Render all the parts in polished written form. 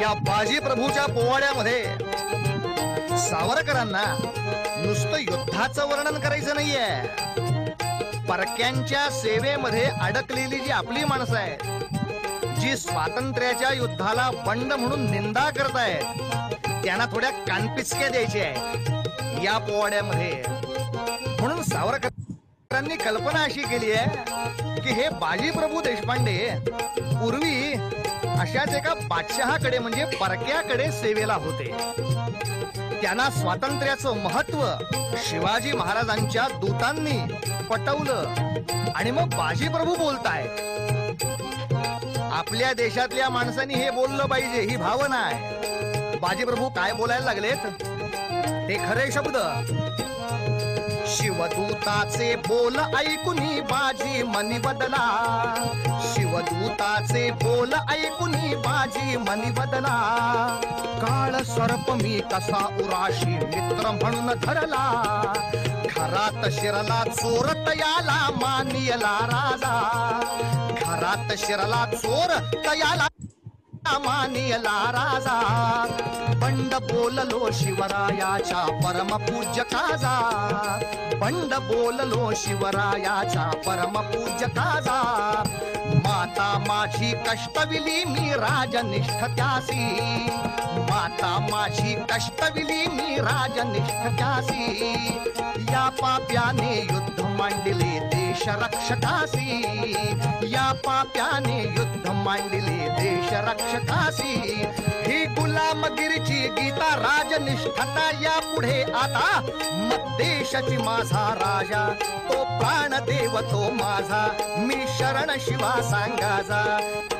या बाजी प्रभूच्या पोवाड्यामध्ये सावरकरांना नुसतं युद्धाचं वर्णन करायचं नाहीये, परक्यांच्या सेवेमध्ये अडकलेली जी आपली माणसं आहेत, जी स्वातंत्र्याच्या युद्धाला बंड म्हणून निंदा करतायत, त्यांना थोड्या कानपिचक्या द्यायच्या आहेत या पोवाड्यामध्ये. म्हणून सावरकरांनी कल्पना अशी केली आहे की हे बाजी प्रभू देशपांडे पूर्वी अशाच एका बादशहाकडे म्हणजे परक्याकडे सेवेला होते. त्यांना स्वातंत्र्याचं महत्व शिवाजी महाराजांच्या दूतांनी पटवलं आणि मग बाजी प्रभू बोलतायत. आपल्या देशातल्या माणसांनी हे बोललं पाहिजे ही भावना आहे. बाजी प्रभू काय बोलायला लागलेत ते खरे शब्द. शिवदूताचे बोल ऐकुनी बाजी मनी बदला, शिवदूताचे बोल ऐकुनी बाजी मनी बदला. काळ सर्प मी कसा उराशी मित्र म्हणून धरला, घरात शिरला चोर तयाला मानियला राजा, घरात शिरला चोर तयाला मानियला राजा. बंड बोललो शिवरायाच्या परम पूज्य काजा, बंड बोललो शिवरायाच्या परम पूज्य काजा. माता माझी कष्टविली मी राजनिष्ठ त्यासी, माता माझी कष्टविली मी राजनिष्ठ त्यासी. या पाप्याने युद्ध मांडले देश रक्षकासी, या पाप्याने युद्ध मांडले देश रक्षकासी. ही गुलामगिरीची गीता राजनिष्ठता या पुढे आता. मद्देशाची माझा राजा तो प्राणदेव तो माझा, मी शरण शिवा सांगाजा.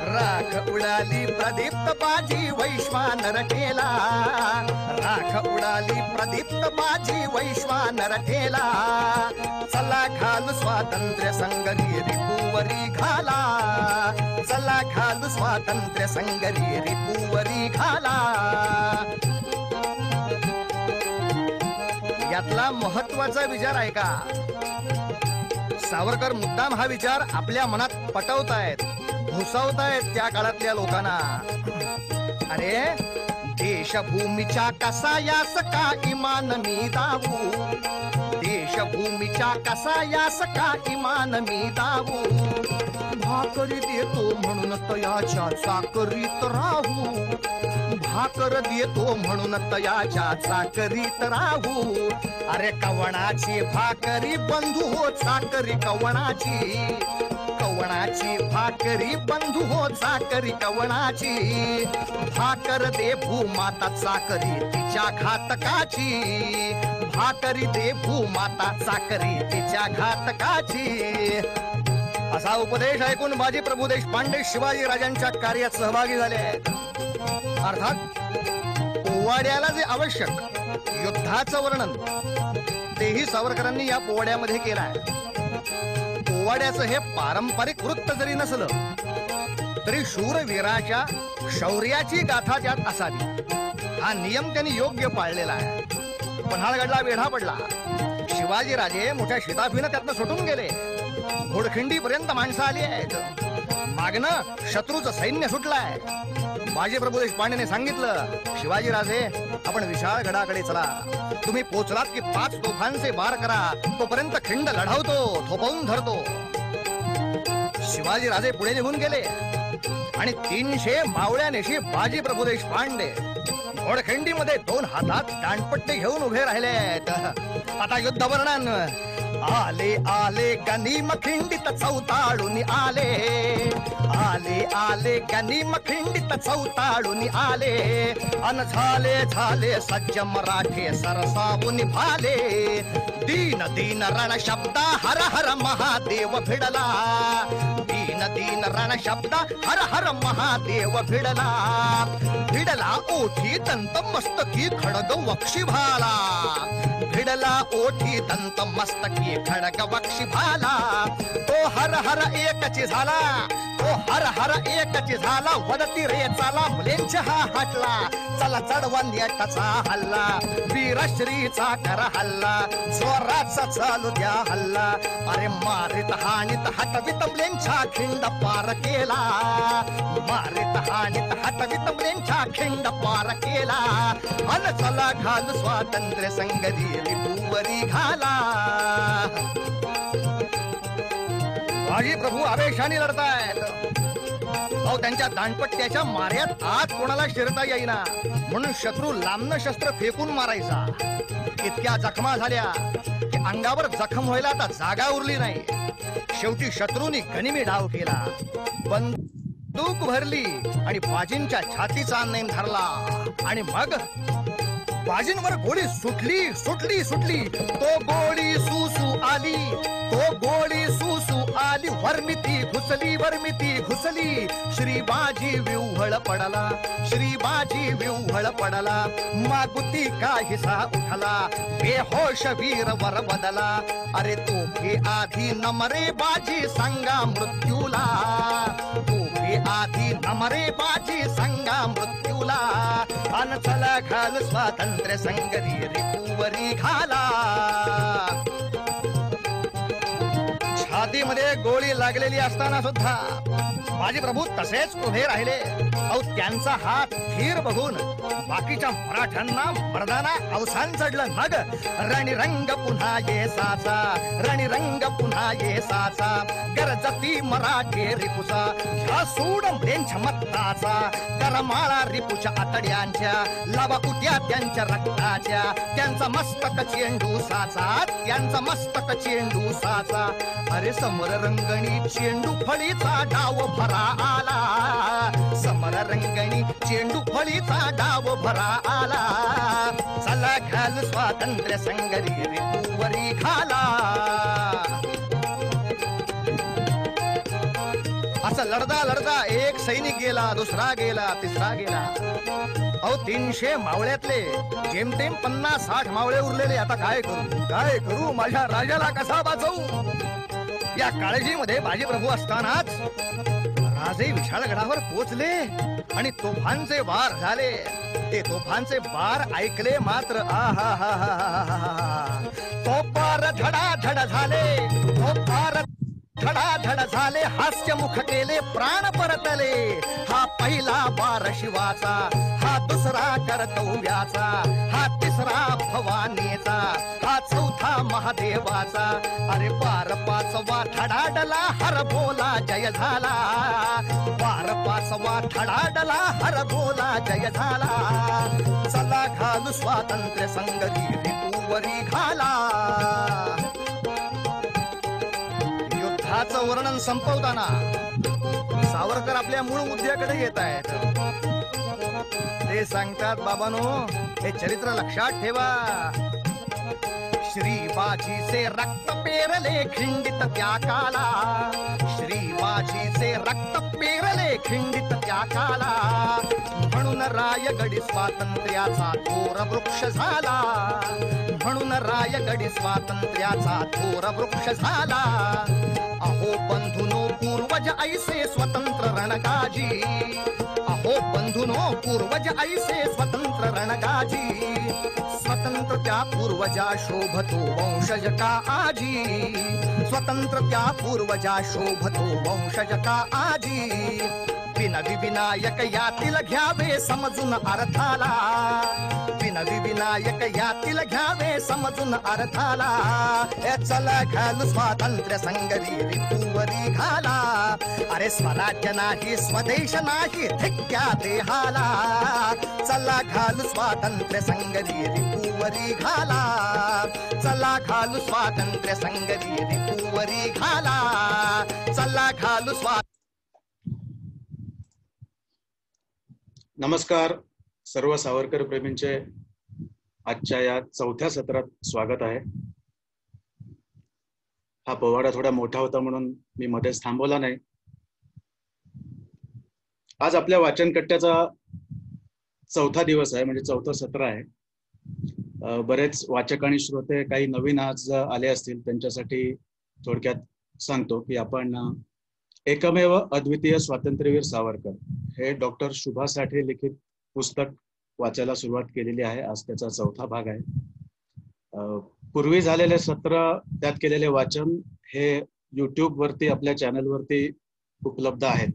राख उडाली प्रदीप्त बाजी वैश्वानर ठेला, राख उडाली प्रदीप्त बाजी वैश्वानर ठेला. चला घालू स्वातंत्र्य संगरी रिपुवरी घाला, चला घालू स्वातंत्र्य संगरी रिपुवरी घाला. यातला महत्वाचा विचार आहे का? सावरकर मुद्दाम हा विचार आपल्या मनात पटवतायत, घुसवतायत त्या काळातल्या लोकांना. अरे देशभूमीच्या कसायास का इमान मी दावू, देशभूमीच्या कसायास का इमान मी दावू. भाकरी देतो म्हणून तयाच्या चाकरीत राहू, भाकर देतो म्हणून तयाच्या चाकरीत राहू. अरे कवणाची भाकरी बंधू हो चाकरी कवणाची, कवणाची भाकरी बंधू हो चाकरी कवणाची. भाकर दे भूमाता चाकरी तिच्या घातकाची, भाकरी दे भूमाता चाकरी तिच्या घातकाची. असा उपदेश ऐकून बाजी प्रभू देशपांडे शिवाजी राजांच्या कार्यात सहभागी झाले आहेत. अर्थात पोवाड्याला जे आवश्यक युद्धाचं वर्णन तेही सावरकरांनी या पोवाड्यामध्ये केलं आहे. पोवाड्याचं हे पारंपरिक वृत्त जरी नसलं तरी शूरवीराच्या शौर्याची गाथा त्यात असावी हा नियम त्यांनी योग्य पाळलेला आहे. पन्हाळगडला वेढा पडला, शिवाजी राजे मोठ्या शिताफीनं त्यातनं सुटून गेले. घोडखिंडी पर्यंत माणसं आली आहेत, मागणं शत्रूचं सैन्य सुटलाय. बाजी प्रभू देशपांडेने सांगितलं, शिवाजी राजे आपण विशाळ गडाकडे चला, तुम्ही पोचलात की 5 तोफांचे बार करा, तोपर्यंत खिंड लढवतो थोपवून धरतो. शिवाजी राजे पुढे निघून गेले आणि 300 मावळ्यानेशी बाजी प्रभू देशपांडे घोडखिंडीमध्ये 2 हातात दांडपट्टे घेऊन उभे राहिले. आता युद्ध वर्णन. आले आले गनिम खिंडीत चौताळून आले, आले आले गनिम खिंडीत चौताळून आले. अन झाले झाले सज्ज मराठे सरसावून भाले. दीन दीन रण शब्दा हर हर महादेव भिडला, दीन दीन रण शब्दा हर हर महादेव भिडला. भिडला ओठी दंत मस्तकी खडग वक्षी भाला, भिडला ओठी दंत मस्तकी खडग वक्षी भाला. तो हर हर एकची झाला, तो तो हर हर एकची झाला वदती रे चाला मुलेंच्या हा हटला चला चढवण येटाचा हल्ला वीरश्रीचा कर हल्ला जोराचा चालू द्या हल्ला अरे मारित हानीत हटवित मुलेंच्या खिंड पार केला मारित हानीत हटवित मुलेंच्या खिंड पार केला अन चला घाल स्वातंत्र्य संगरी रिपुवरी घाला बाजी प्रभू आवेशाने लढतायत अहो त्यांच्या दांडपट्ट्याच्या माऱ्यात आज कोणाला शिरता येईना म्हणून शत्रू लांबनं शस्त्र फेकून मारायचा इतक्या जखमा झाल्या की अंगावर जखम व्हायला आता जागा उरली नाही शेवटी शत्रूनी गनिमी डाव केला बंदूक भरली आणि बाजींच्या छातीचा नेम धरला आणि मग बाजींवर गोळी सुटली सुटली सुटली तो गोळी सुसू आली तो गोळी सुसू आली वर्मिती घुसली श्री बाजी विव्हळ पडला श्री बाजी विव्हळ पडला मागुती काहीसा उठला बेहोश वीर वर बदला अरे तो भे आधी नमरे बाजी सांगा मृत्यूला तो भे आधी नमरे बाजी सांगा मृत्यूला अन चला घाल स्वातंत्र्य संगरी रिपुवरी घाला छातीमध्ये गोळी लागलेली असताना सुद्धा बाजी प्रभू तसेच उभे राहिले अहो त्यांचा हात धीर बघून बाकीच्या मराठ्यांना मर्दाना अवसान चढलं मग रणरंग पुन्हा ये साचा रणरंग पुन्हा ये साचा गरजती मराठे रिपुसा ह्या सोडम त्यांच्या मत्ताचा करमाळा रिपुच्या आतड्यांच्या लावा उट्या त्यांच्या रक्ताच्या त्यांचा मस्तक चेंडू साचा त्यांचा मस्तक चेंडू साचा अरे समर रंगणी चेंडू फळीचा डाव भरा आला समर रंगणी चेंडू फळीचा डाव भरा आला चला घाल स्वातंत्र्य संगरी रिपुवरी घाला असं लढता लढता एक सैनिक गेला दुसरा गेला तिसरा गेला अहो 300 मावळ्यातले जेमतेम 50-60 मावळे उरलेले आता काय करू माझ्या राजाला कसा वाचवू या काळजीमध्ये बाजी प्रभू असतानाच राजे विशाळगडावर पोचले आणि तोफांचे वार झाले ते तोफांचे वार ऐकले मात्र आहा हा हा तोफार धडाधड झाले तोफार धडाधड झाले हास्य मुख केले प्राण परतले हा पहिला वार शिवाचा हा दुसरा कर्तव्याचा हा तिसरा भवानीचा हा चौथा महादेवाचा अरे वार पाचवा धडाडला हर बोला जय झाला वार पाचवा धडाडला हर बोला जय झाला चला घालू स्वातंत्र्य संगरी रिपुवरी घाला युद्धाचं वर्णन संपवताना सावरकर आपल्या मूळ मुद्द्याकडे येत आहेत ते सांगतात बाबांनो हे चरित्र लक्षात ठेवा श्री बाजीचे रक्त पेरले खिंडित त्या काला श्री बाजीचे रक्त पेरले खिंडित त्या काला म्हणून रायगडी स्वातंत्र्याचा थोर वृक्ष झाला म्हणून रायगडी स्वातंत्र्याचा थोर वृक्ष झाला अहो बंधुनो पूर्वज ऐसे स्वतंत्र रणगाजी अहो बंधुनो पूर्वज ऐसे स्वतंत्र रणगाजी स्वतंत्र त्या पूर्वजा शोभतो वंशज का आजी स्वतंत्र त्या पूर्वजा शोभतो वंशज का आजी विनायक यातील घ्यावे समजून अर्थाला विनायक यातील घ्यावे समजून अर्थाला चला घाल स्वातंत्र्य संगरी रिपुवरी घाला अरे स्वराज्य नाही स्वदेश नाही धिक्या देहाला चला घाल स्वातंत्र्य संगरी रिपुवरी घाला चला घाल स्वातंत्र्य संगरी रिपुवरी घाला चला घाल नमस्कार सर्व सावरकर प्रेमींचे आजच्या या 4थ्या सत्रात स्वागत आहे. हा पोवाडा थोडा मोठा होता म्हणून मी मध्येच थांबवला नाही. आज आपल्या वाचनकट्ट्याचा 4था दिवस आहे, म्हणजे 4थं सत्र आहे. बरेच वाचक आणि श्रोते काही नवीन आज आले असतील, त्यांच्यासाठी थोडक्यात सांगतो की आपण एकमेव अद्वितीय स्वातंत्र्यवीर सावरकर हे डॉक्टर शुभा साठे लिखित पुस्तक वाचायला सुरुवात केलेली आहे. आज त्याचा 4था भाग आहे. पूर्वी झालेले सत्र, त्यात केलेले वाचन हे युट्यूब वरती आपल्या चॅनल वरती उपलब्ध आहेत.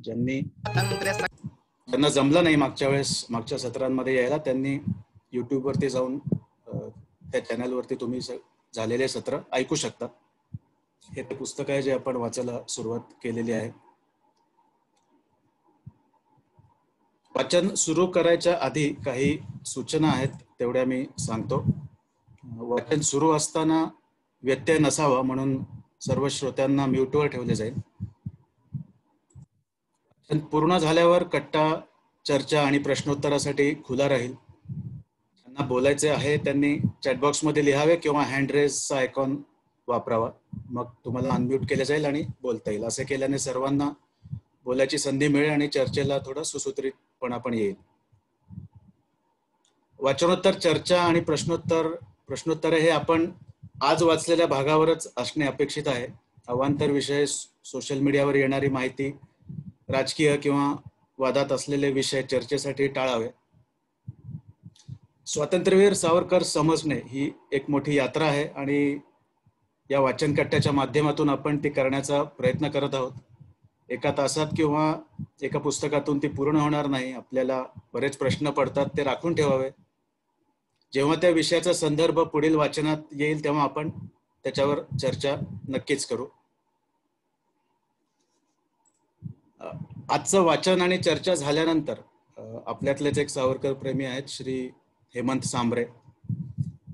ज्यांना जमलं नाही मागच्या सत्रांमध्ये यायला, त्यांनी युट्यूब वरती जाऊन त्या चॅनल वरती तुम्ही झालेले सत्र ऐकू शकता. हे ते पुस्तक आहे जे आपण वाचायला सुरुवात केलेली आहे. वाचन सुरू करायच्या आधी काही सूचना आहेत, तेवढ्या मी सांगतो. वाचन सुरू असताना व्यत्यय नसावा म्हणून सर्व श्रोत्यांना म्यूटवर ठेवले जाईल. वाचन पूर्ण झाल्यावर कट्टा चर्चा आणि प्रश्नोत्तरासाठी खुला राहील. ज्यांना बोलायचे आहे त्यांनी चॅटबॉक्स मध्ये लिहावे किंवा हँड रेजचा आयकॉन वापरावा. मग तुम्हाला अनम्यूट केले जाईल आणि बोलता येईल. असे केल्याने सर्वांना बोलायची संधी मिळेल आणि चर्चेला थोडा सुसूत्रितपणा पण येईल. वाचनोत्तर चर्चा आणि प्रश्नोत्तर हे आपण आज वाचलेल्या भागावरच असणे अपेक्षित आहे. अवांतर विषय, सोशल मीडियावर येणारी माहिती, राजकीय किंवा वादात असलेले विषय चर्चेसाठी टाळावे. स्वातंत्र्यवीर सावरकर समजणे ही एक मोठी यात्रा आहे आणि या वाचन कट्ट्याच्या माध्यमातून आपण ती करण्याचा प्रयत्न करत आहोत. एका तासात किंवा एका पुस्तकातून ती पूर्ण होणार नाही. आपल्याला बरेच प्रश्न पडतात, ते राखून ठेवावे. जेव्हा त्या विषयाचा संदर्भ पुढील वाचनात येईल तेव्हा आपण त्याच्यावर चर्चा नक्कीच करू. आजचं वाचन आणि चर्चा झाल्यानंतर आपल्यातलेच एक सावरकर प्रेमी आहेत, श्री हेमंत सांबरे.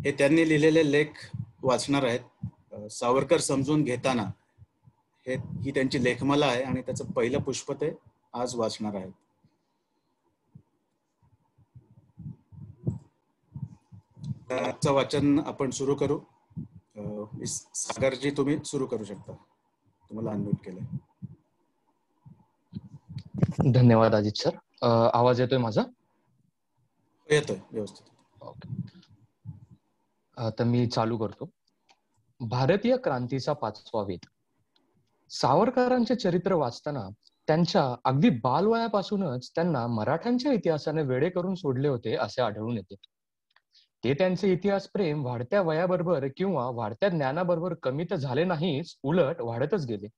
हे त्यांनी लिहिलेले लेख वाचणार आहेत. सावरकर समजून घेताना ही त्यांची लेखमाला आहे आणि त्याचं पहिलं पुष्प ते आज वाचणार आहेत. आजचं वाचन आपण सुरू करू. सागरजी, तुम्ही सुरू करू शकता. तुम्हाला अनम्यूट केलंय. धन्यवाद अजित सर. आवाज येतोय माझा? येतोय व्यवस्थित. ओके, तर मी चालू करतो. भारतीय क्रांतीचा 5वा वेध. सावरकरांचे चरित्र वाचताना त्यांच्या अगदी बालवयापासूनच त्यांना मराठ्यांच्या इतिहासाने वेडे करून सोडले होते असे आढळून येते. ते त्यांचे इतिहास प्रेम वाढत्या वयाबरोबर किंवा वाढत्या ज्ञानाबरोबर कमी तर झाले नाहीच, उलट वाढतच गेले.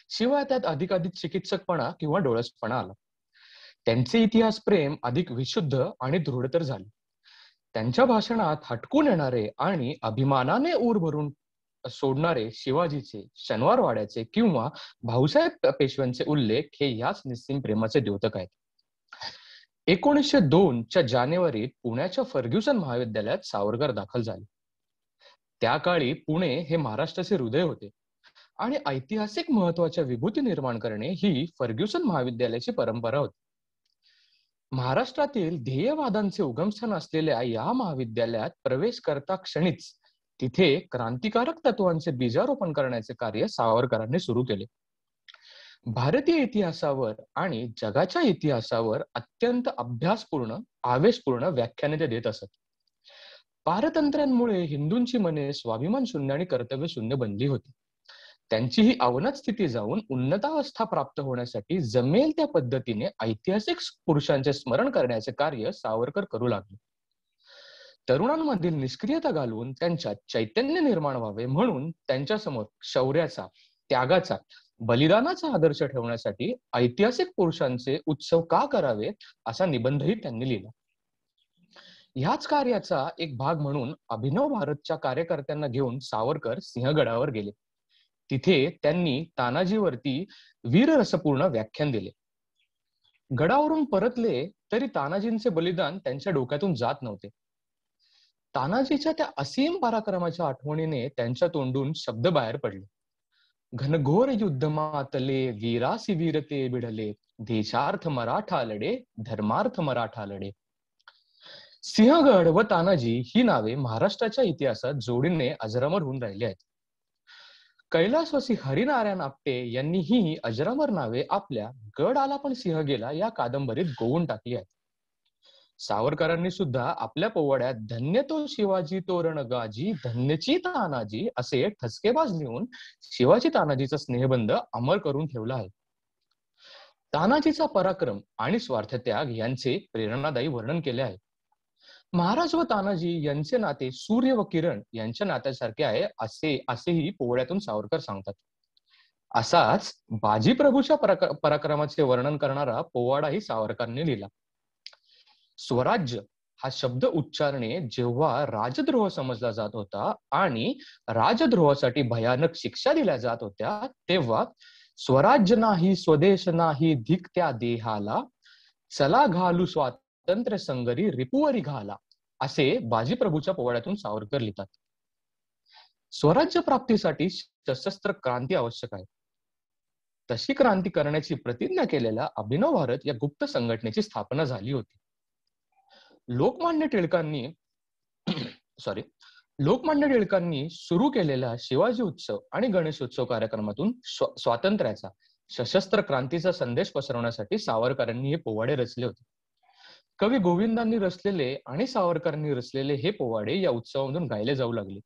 शिवाय त्यात अधिकाधिक चिकित्सकपणा किंवा डोळसपणा आला. त्यांचे इतिहास प्रेम अधिक विशुद्ध आणि दृढतर झाले. त्यांच्या भाषणात हटकून येणारे आणि अभिमानाने ऊर भरून सोडणारे शिवाजीचे, शनिवारवाड्याचे किंवा भाऊसाहेब पेशव्यांचे उल्लेख हे याच निस्सीम प्रेमाचे द्योतक आहेत. 1902च्या जानेवारीत पुण्याच्या फर्ग्युसन महाविद्यालयात सावरकर दाखल झाले. त्या काळी पुणे हे महाराष्ट्राचे हृदय होते आणि ऐतिहासिक महत्वाच्या विभूती निर्माण करणे ही फर्ग्युसन महाविद्यालयाची परंपरा होती. महाराष्ट्रातील ध्येयवादांचे उगमस्थान असलेल्या या महाविद्यालयात प्रवेश करता क्षणीच तिथे क्रांतिकारक तत्वांचे बीजारोपण करण्याचे कार्य सावरकरांनी सुरू केले. भारतीय इतिहासावर आणि जगाच्या इतिहासावर अत्यंत अभ्यासपूर्ण, आवेशपूर्ण व्याख्याने ते देत असत. पारतंत्र्यांमुळे हिंदूंची मने स्वाभिमान शून्य आणि कर्तव्य शून्य बनली होती. त्यांची ही अवनत स्थिती जाऊन उन्नतावस्था प्राप्त होण्यासाठी जमेल त्या पद्धतीने ऐतिहासिक पुरुषांचे स्मरण करण्याचे कार्य सावरकर करू लागले. तरुणांमधील निष्क्रियता घालवून त्यांच्यात चैतन्य निर्माण व्हावे म्हणून त्यांच्यासमोर शौर्याचा, त्यागाचा, बलिदानाचा आदर्श ठेवण्यासाठी ऐतिहासिक पुरुषांचे उत्सव का करावेत असा निबंधही त्यांनी लिहिला. ह्याच कार्याचा एक भाग म्हणून अभिनव भारतच्या कार्यकर्त्यांना घेऊन सावरकर सिंहगडावर गेले. तिथे त्यांनी तानाजीवरती वीररसपूर्ण व्याख्यान दिले. गडावरून परतले तरी तानाजींचे बलिदान त्यांच्या डोक्यातून जात नव्हते. तानाजीच्या त्या असीम पराक्रमाच्या आठवणीने त्यांच्या तोंडून शब्द बाहेर पडले. घनघोर युद्ध मातले, वीरासी वीरते बिढले, देशार्थ मराठा लढे, धर्मार्थ मराठा लढे. सिंहगड व तानाजी ही नावे महाराष्ट्राच्या इतिहासात जोडीने अजरामर होऊन राहिली आहेत. कैलासवासी हरिनारायण आपटे यांनी ही अजरामर नावे आपल्या गड आला पण सिंह गेला या कादंबरीत गोवून टाकली आहेत. सावरकरांनी सुद्धा आपल्या पोवाड्यात धन्य तो शिवाजी तोरण गाजी धन्यची तानाजी असे ठसकेबाज लिहून शिवाजी तानाजीचा स्नेहबंध अमर करून ठेवला आहे. तानाजीचा पराक्रम आणि स्वार्थत्याग यांचे प्रेरणादायी वर्णन केले आहे. महाराज व तानाजी यांचे नाते सूर्य व किरण यांच्या नात्यासारखे आहे असेही पोवाड्यातून सावरकर सांगतात. असाच बाजी प्रभूच्या पराक्रमाचे वर्णन करणारा पोवाडाही सावरकरांनी लिहिला. स्वराज्य हा शब्द उच्चारणे जेव्हा राजद्रोह समजला जात होता आणि राजद्रोहासाठी भयानक शिक्षा दिल्या जात होत्या, तेव्हा स्वराज्य नाही स्वदेश नाही धिक त्या देहाला, चला घालू स्वातंत्र्य संगरी रिपुवरी घाला, असे बाजीप्रभूच्या पोवाड्यातून सावरकर लिहितात. स्वराज्य प्राप्तीसाठी सशस्त्र क्रांती आवश्यक आहे. तशी क्रांती करण्याची प्रतिज्ञा केलेल्या अभिनव भारत या गुप्त संघटनेची स्थापना झाली होती. लोकमान्य टिळकांनी सुरू केलेल्या शिवाजी उत्सव आणि गणेशोत्सव कार्यक्रमातून स्वातंत्र्याचा सशस्त्र क्रांतीचा संदेश पसरवण्यासाठी सावरकरांनी हे पोवाडे रचले होते. कवी गोविंदांनी रचलेले आणि सावरकरांनी रचलेले हे पोवाडे या उत्सवामधून गायले जाऊ लागले.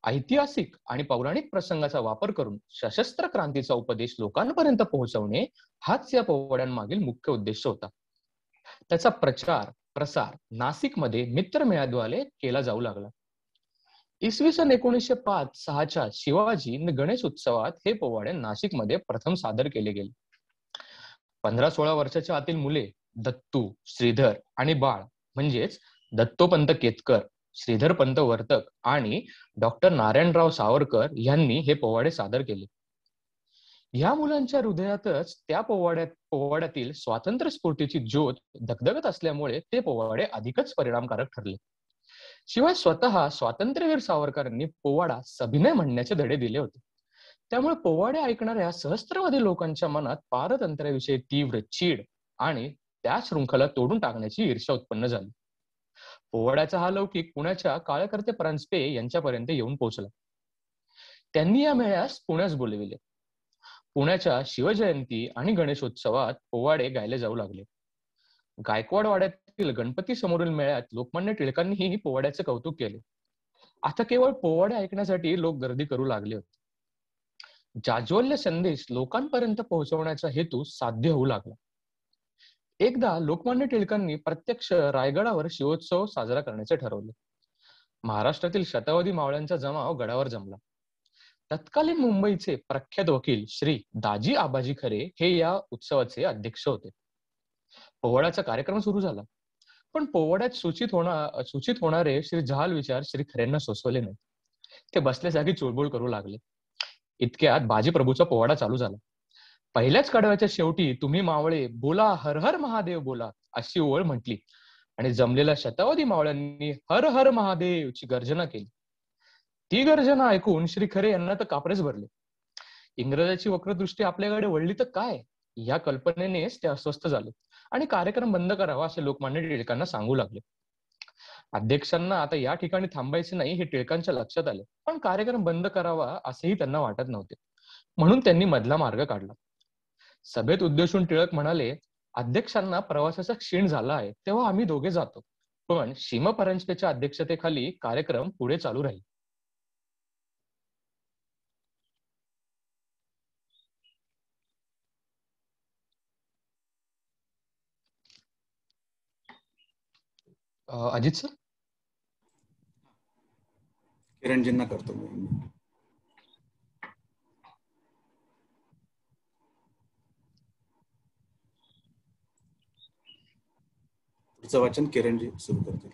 ऐतिहासिक आणि पौराणिक प्रसंगाचा वापर करून सशस्त्र क्रांतीचा उपदेश लोकांपर्यंत पोहोचवणे हाच या पोवाड्यांमागील मुख्य उद्देश होता. त्याचा प्रसार नाशिकमध्ये मित्रमेळ्याद्वारे केला जाऊ लागला. इसवी सन 1905-06च्या शिवाजी गणेश उत्सवात हे पोवाडे नाशिकमध्ये प्रथम सादर केले गेले. 15-16 वर्षाच्या आतील मुले दत्तू, श्रीधर आणि बाळ म्हणजेच दत्तोपंत केतकर, श्रीधरपंत वर्तक आणि डॉक्टर नारायणराव सावरकर यांनी हे पोवाडे सादर केले. ह्या मुलांच्या हृदयातच त्या पोवाड्यातील स्वातंत्र्य स्फूर्तीची ज्योत धगधगत असल्यामुळे ते पोवाडे अधिकच परिणामकारक ठरले. शिवाय स्वतः स्वातंत्र्यवीर सावरकरांनी पोवाडा सभिनय म्हणण्याचे धडे दिले होते. त्यामुळे पोवाडे ऐकणाऱ्या सहस्त्रवादी लोकांच्या मनात पारतंत्र्याविषयी तीव्र चीड आणि त्या शृंखला तोडून टाकण्याची ईर्ष्या उत्पन्न झाली. पोवाड्याचा हा लौकिक पुण्याच्या काळकर्ते परांजपे यांच्यापर्यंत येऊन पोहोचला. त्यांनी या मेळ्यास पुण्यास बोलविले. पुण्याच्या शिवजयंती आणि गणेशोत्सवात पोवाडे गायले जाऊ लागले. गायकवाड वाड्यातील गणपती समोरील मेळ्यात लोकमान्य टिळकांनीही पोवाड्याचे कौतुक केले. आता केवळ पोवाडे ऐकण्यासाठी लोक गर्दी करू लागले होते. जाज्वल्य संदेश लोकांपर्यंत पोहोचवण्याचा हेतू साध्य होऊ लागला. एकदा लोकमान्य टिळकांनी प्रत्यक्ष रायगडावर शिवोत्सव साजरा करण्याचे ठरवले. महाराष्ट्रातील शतावधी मावळ्यांचा जमाव गडावर जमला. तत्कालीन मुंबईचे प्रख्यात वकील श्री दाजी आबाजी खरे हे या उत्सवाचे अध्यक्ष होते. पोवाड्याचा कार्यक्रम सुरू झाला, पण पोवाड्यात सूचित होणारे श्री जहाल विचार श्री खरेंना सोसवले नाही. ते बसल्या जागी चुळबुळ करू लागले. इतक्यात बाजीप्रभूचा पोवाडा चालू झाला. पहिल्याच कडव्याच्या शेवटी तुम्ही मावळे बोला हर हर महादेव बोला अशी ओळ म्हटली आणि जमलेल्या शतावधी मावळ्यांनी हर हर महादेवची गर्जना केली. ती गर्जना ऐकून श्री खरे यांना तर कापरेच भरले. इंग्रजाची वक्रदृष्टी आपल्याकडे वळली तर काय या कल्पनेनेच ते अस्वस्थ झाले आणि कार्यक्रम बंद करावा असे लोकमान्य टिळकांना सांगू लागले. अध्यक्षांना आता या ठिकाणी थांबायचे नाही हे टिळकांच्या लक्षात आले, पण कार्यक्रम बंद करावा असेही त्यांना वाटत नव्हते. म्हणून त्यांनी मधला मार्ग काढला. सभेत उद्देशून टिळक म्हणाले, अध्यक्षांना प्रवासाचा क्षीण झाला आहे तेव्हा आम्ही दोघे जातो, पण शिम परांजपेच्या अध्यक्षतेखाली कार्यक्रम पुढे चालू राहील. अजित सर, किरणजींना करतो मी. पुढचं वाचन किरणजी सुरू करतील.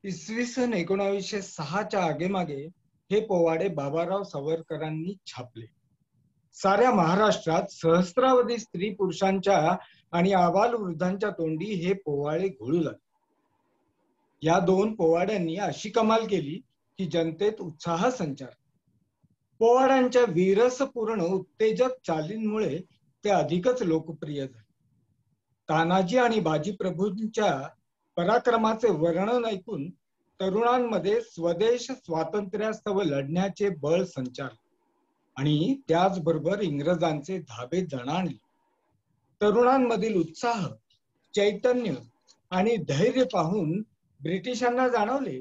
इसवी सन 1906च्या आगेमागे हे पोवाडे बाबाराव सावरकरांनी छापले. साऱ्या महाराष्ट्रात सहस्रावधी स्त्री पुरुषांच्या आणि आबाल वृद्धांच्या तोंडी हे पोवाडे घोळू लागले. या दोन पोवाड्यांनी अशी कमाल केली की जनतेत उत्साह संचार. पोवाड्यांच्या वीरसपूर्ण उत्तेजक चालींमुळे ते अधिकच लोकप्रिय झाले. तानाजी आणि बाजीप्रभूंच्या पराक्रमाचे वर्णन ऐकून तरुणांमध्ये स्वदेश स्वातंत्र्यास्तव लढण्याचे बळ संचारले आणि त्याचबरोबर इंग्रजांचे धाबे दणाणले. तरुणांमधील उत्साह, चैतन्य आणि धैर्य पाहून ब्रिटिशांना जाणवले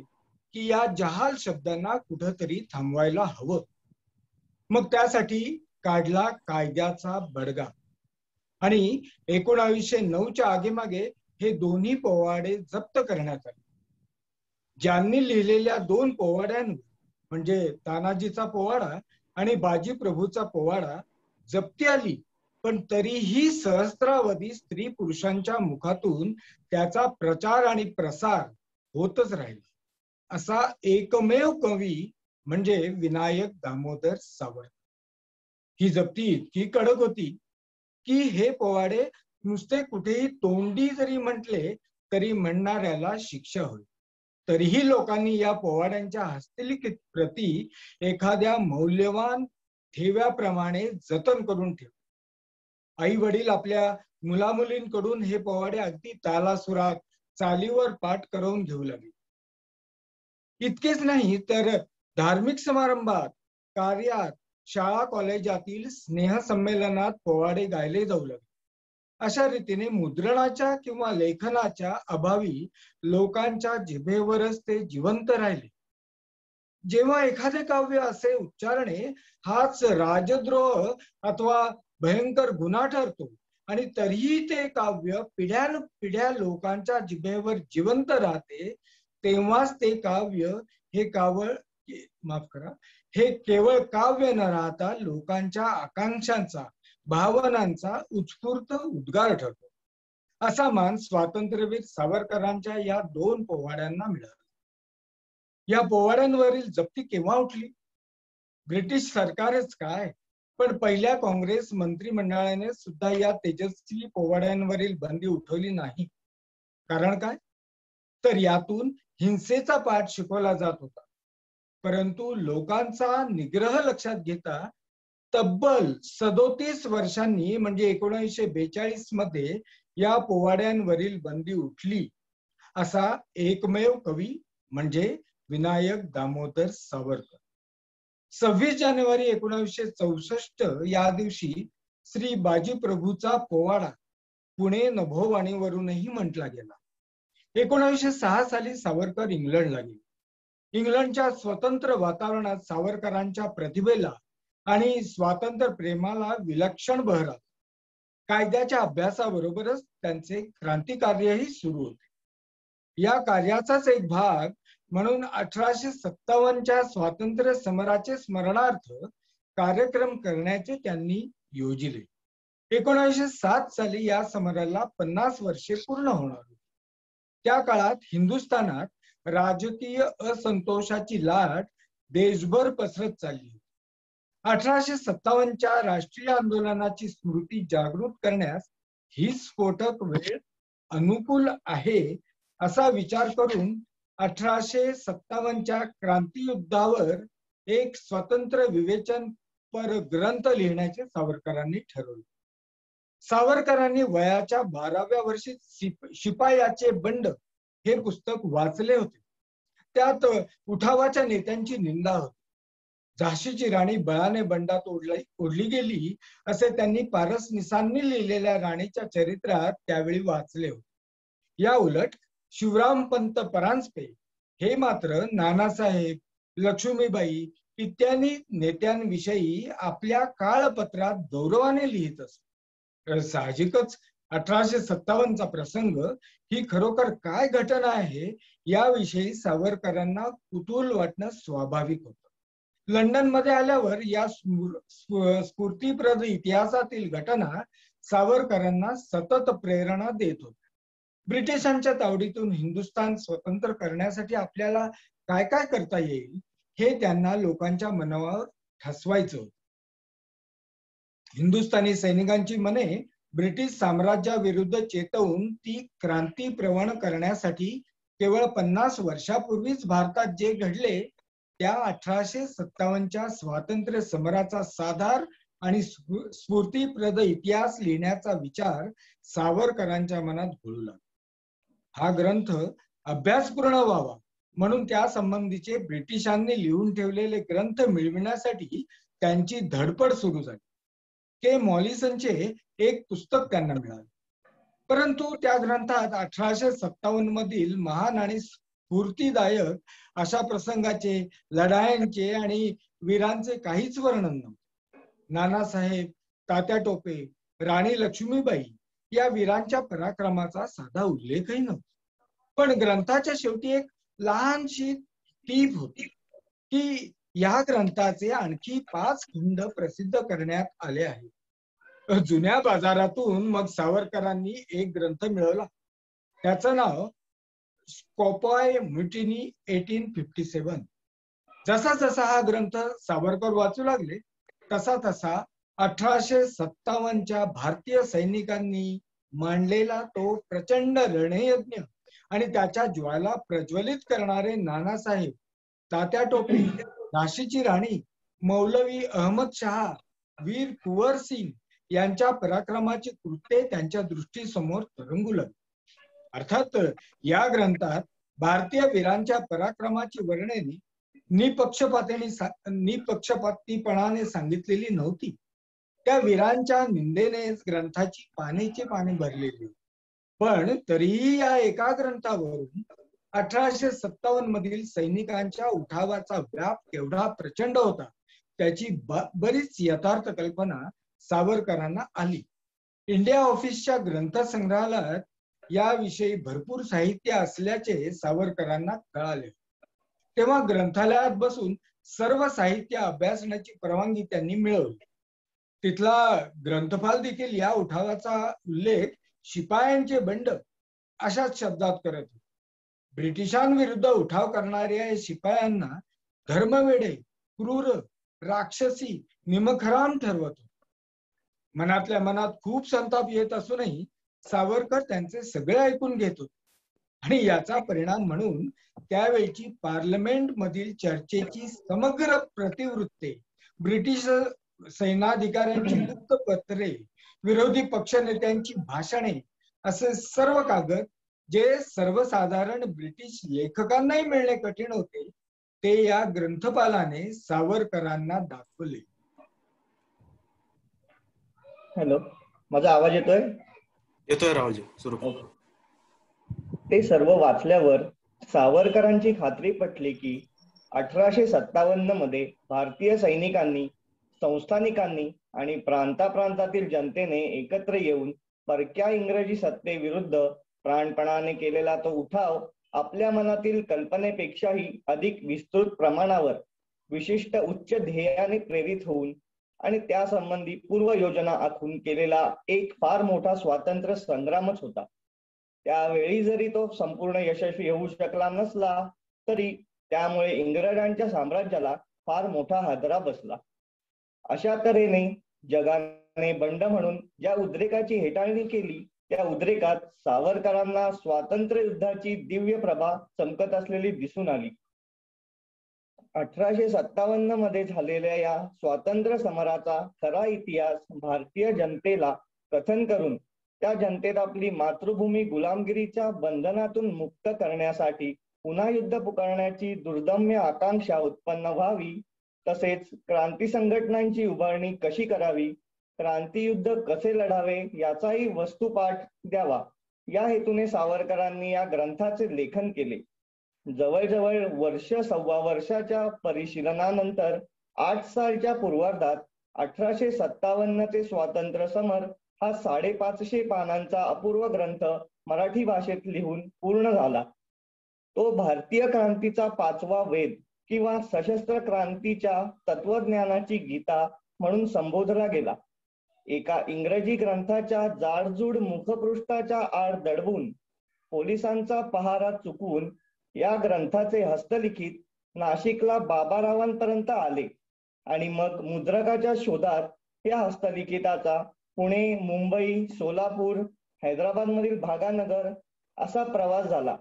की या जहाल शब्दांना कुठंतरी थांबवायला हवं. मग त्यासाठी काढला कायद्याचा बडगा आणि 1909च्या आगेमागे हे दोन्ही पोवाडे जप्त करण्यात आले. ज्यांनी लिहिलेल्या 2 पोवाड्यांवर म्हणजे तानाजीचा पोवाडा आणि बाजी प्रभूचा पोवाडा जप्ती आली, पण तरीही सहस्रावधी स्त्री पुरुषांच्या मुखातून त्याचा प्रचार आणि प्रसार होतच राहिला. असा एकमेव कवी म्हणजे विनायक दामोदर सावरकर. ही जप्ती इतकी कडक होती की हे पोवाडे नुसते कुठेही तोंडी जरी म्हटले तरी म्हणणाऱ्याला शिक्षा होईल. तरीही लोकांनी या पोवाड्यांच्या हस्तलिखित प्रती एखाद्या मौल्यवान ठेव्याप्रमाणे जतन करून ठेवले. आई वडील आपल्या मुलामुलींकडून हे पोवाडे अगदी तालासुरात चालीवर पाठ करवून घेऊ लागले. इतकेच नाही तर धार्मिक समारंभात, कार्यात, शाळा कॉलेजातील स्नेहसंमेलनात पोवाडे गायले जाऊ लागले. अशा रीतीने मुद्रणाच्या किंवा लेखनाच्या अभावी लोकांच्या जिभेवरच ते जिवंत राहिले. जेव्हा एखादे काव्य असे उच्चारणे हाच राजद्रोह अथवा भयंकर गुन्हा ठरतो आणि तरीही ते काव्य पिढ्यानपिढ्या लोकांच्या जिभेवर जिवंत राहते, तेव्हाच ते काव्य हे केवळ काव्य न राहता लोकांच्या आकांक्षांचा, भावनांचा उत्स्फूर्त उद्गार ठरतो. असा मान स्वातंत्र्यवीर सावरकरांच्या या 2 पोवाड्यांना मिळाला. या पोवाड्यांवरील जप्ती केव्हा उठली? ब्रिटिश सरकारच काय, पण पहिल्या काँग्रेस मंत्रिमंडळाने सुद्धा या तेजस्वी पोवाड्यांवरील बंदी उठवली नाही. कारण काय? तर यातून हिंसेचा पाठ शिकवला जात होता. परंतु लोकांचा निग्रह लक्षात घेता तब्बल 37 वर्षांनी म्हणजे 1942 मध्ये या पोवाड्यांवरील बंदी उठली. असा एकमेव कवी म्हणजे विनायक दामोदर सावरकर. 26 जानेवारी 1964 या दिवशी श्री बाजी प्रभूचा पोवाडा पुणे नभोवाणीवरूनही म्हटला गेला. 1906 साली सावरकर इंग्लंडला गेले. इंग्लंडच्या स्वतंत्र वातावरणात सावरकरांच्या प्रतिभेला आणि स्वातंत्र्य प्रेमाला विलक्षण बहर आला. कायद्याच्या अभ्यासाबरोबरच त्यांचे क्रांतिकार्यही सुरू होते. या कार्याचाच एक भाग म्हणून 1857च्या स्वातंत्र्य समराचे स्मरणार्थ कार्यक्रम करण्याचे त्यांनी योजिले. 1907 साली या समराला 50 वर्षे पूर्ण होणार होती. त्या काळात हिंदुस्थानात राजकीय असंतोषाची लाट देशभर पसरत चालली होती. 1857च्या राष्ट्रीय आंदोलनाची स्मृती जागृत करण्यास ही स्फोटक वेळ अनुकूल आहे असा विचार करून 1857च्या क्रांतियुद्धावर एक स्वतंत्र विवेचनपर ग्रंथ लिहिण्याचे सावरकरांनी ठरवले. सावरकरांनी वयाच्या 12व्या वर्षी शिपायाचे बंड हे पुस्तक वाचले होते. त्यात उठावाच्या नेत्यांची निंदा होती. झाशीची राणी बळाने बंडात ओढली गेली असे त्यांनी पारसनिसांनी लिहिलेल्या राणीच्या चरित्रात त्यावेळी वाचले होते. या उलट शिवरामपंत परांजपे हे मात्र नानासाहेब, लक्ष्मीबाई इत्यादी नेत्यांविषयी आपल्या काळपत्रात गौरवाने लिहित असत. साहजिकच 1857चा प्रसंग ही खरोखर काय घटना आहे याविषयी सावरकरांना कुतूहल वाटणं स्वाभाविक होतं. लंडनमध्ये आल्यावर या स्फूर्तिप्रद इतिहासातील घटना सावरकरांना सतत प्रेरणा देत होत्या. ब्रिटिशांच्या तावडीतून हिंदुस्थान स्वतंत्र करण्यासाठी आपल्याला काय काय करता येईल हे त्यांना लोकांच्या मनावर ठसवायचं होतं. हिंदुस्थानी सैनिकांची मने ब्रिटिश साम्राज्याविरुद्ध चेतवून ती क्रांती प्रवण करण्यासाठी केवळ 50 वर्षापूर्वीच भारतात जे घडले त्या 1857च्या स्वातंत्र्य समराचा साधार आणि स्फूर्तिप्रद इतिहास लिहिण्याचा विचार सावरकरांच्या मनात घोळू लागला. हा ग्रंथ अभ्यासपूर्ण व्हावा म्हणून त्या संबंधीचे ब्रिटिशांनी लिहून ठेवलेले ग्रंथ मिळविण्यासाठी त्यांची धडपड सुरू झाली. के मॉलिसनचे एक पुस्तक त्यांना मिळाले, परंतु त्या ग्रंथात 1857 मधील महान आणि स्फूर्तीदायक अशा प्रसंगाचे, लढायांचे आणि वीरांचे काहीच वर्णन नव्हते. नानासाहेब, तात्या टोपे, राणी लक्ष्मीबाई या वीरांच्या पराक्रमाचा साधा उल्लेखही नव्हता. पण ग्रंथाच्या शेवटी एक लहानशी टीप होती की या ग्रंथाचे आणखी 5 खंड प्रसिद्ध करण्यात आले आहेत. जुन्या बाजारातून मग सावरकरांनी एक ग्रंथ मिळवला. त्याचं नाव स्कॉपॉय म्युटिनी 1857. जसा जसा हा ग्रंथ सावरकर वाचू लागले तसा तसा 1857च्या भारतीय सैनिकांनी मांडलेला तो प्रचंड रणयज्ञ आणि त्याच्या ज्वाला प्रज्वलित करणारे नानासाहेब, तात्या टोपे, झाशीची राणी, मौलवी अहमद शहा, वीर कुंवर सिंग यांच्या पराक्रमाची कृत्ये त्यांच्या दृष्टीसमोर तरंगू लागली. अर्थात या ग्रंथात भारतीय वीरांच्या पराक्रमाची वर्णने निपक्षपातीपणाने सांगितलेली नव्हती. त्या वीरांच्या निंदेने ग्रंथाची पानेची पाने भरलेली. पण तरीही या एका ग्रंथावरून 1857 मधील सैनिकांच्या उठावाचा व्याप केवढा प्रचंड होता त्याची बरीच यथार्थ कल्पना सावरकरांना आली. इंडिया ऑफिसच्या ग्रंथसंग्रहालयात याविषयी भरपूर साहित्य असल्याचे सावरकरांना कळाले. तेव्हा ग्रंथालयात बसून सर्व साहित्य अभ्यासण्याची परवानगी त्यांनी मिळवली. तिथला ग्रंथपाल देखील या उठावाचा उल्लेख शिपायांचे बंड अशाच शब्दात करत होते. ब्रिटिशांविरुद्ध उठाव करणाऱ्या शिपायांना धर्मवेडे, क्रूर, राक्षसी, निमखराम ठरवत होते. मनातल्या मनात खूप संताप येत असूनही सावरकर त्यांचे सगळे ऐकून घेत होते आणि याचा परिणाम म्हणून त्यावेळची पार्लमेंट मधील चर्चेची समग्र प्रतिवृत्ते, ब्रिटिश सैनाधिकाऱ्यांची गुप्त पत्रे, विरोधी पक्षनेत्यांची भाषणे असे सर्व कागद जे सर्वसाधारण ब्रिटिश लेखकांनाही मिळणे कठीण होते ते या ग्रंथपालाने सावरकरांना दाखवले. हॅलो, माझा आवाज येतोय? येतोय राहुलजी, सुरू. ते सर्व वाचल्यावर सावरकरांची खात्री पटली की 1857 मध्ये भारतीय सैनिकांनी, संस्थानिकांनी आणि प्रांताप्रांतातील जनतेने एकत्र येऊन परक्या इंग्रजी सत्तेविरुद्ध प्राणपणाने केलेला तो उठाव आपल्या मनातील कल्पनेपेक्षाही अधिक विस्तृत प्रमाणावर विशिष्ट उच्च ध्येयाने प्रेरित होऊन आणि त्या संबंधी पूर्व योजना आखून केलेला एक फार मोठा स्वातंत्र्य संग्रामच होता. त्यावेळी जरी तो संपूर्ण यशस्वी होऊ शकला नसला तरी त्यामुळे इंग्रजांच्या साम्राज्याला फार मोठा हादरा बसला. अशा तऱ्हेने जगाने बंड म्हणून ज्या उद्रेकाची हेटाळणी केली त्या उद्रेकात सावरकरांना स्वातंत्र्य युद्धाची दिव्य प्रभा चमकत असलेली दिसून आली. 1857 मध्ये झालेल्या या स्वातंत्र्य समराचा खरा इतिहास भारतीय जनतेला कथन करून त्या जनतेत आपली मातृभूमी गुलामगिरीच्या बंधनातून मुक्त करण्यासाठी पुन्हा युद्ध पुकारण्याची दुर्दम्य आकांक्षा उत्पन्न व्हावी, तसेच क्रांती संघटनांची उभारणी कशी करावी, क्रांतियुद्ध कसे लढावे याचाही वस्तुपाठ द्यावा या हेतूने सावरकरांनी या ग्रंथाचे लेखन केले. जवळजवळ वर्ष सव्वा वर्षाच्या परिशीलनानंतर 8 सालच्या पूर्वार्धात 1857 चे स्वातंत्र्य समर हा 550 पानांचा अपूर्व ग्रंथ मराठी भाषेत लिहून पूर्ण झाला. तो भारतीय क्रांतीचा 5वा वेद किंवा सशस्त्र क्रांतीच्या तत्वज्ञानाची गीता म्हणून संबोधला गेला. एका इंग्रजी ग्रंथाच्या जाडजूड मुखपृष्ठाच्या आड दडवून पोलिसांचा पहारा चुकवून या ग्रंथाचे हस्तलिखित नाशिकला बाबारावांपर्यंत आले आणि मग मुद्रकाच्या शोधात या हस्तलिखिताचा पुणे, मुंबई, सोलापूर, हैदराबाद मधील भागानगर असा प्रवास झाला.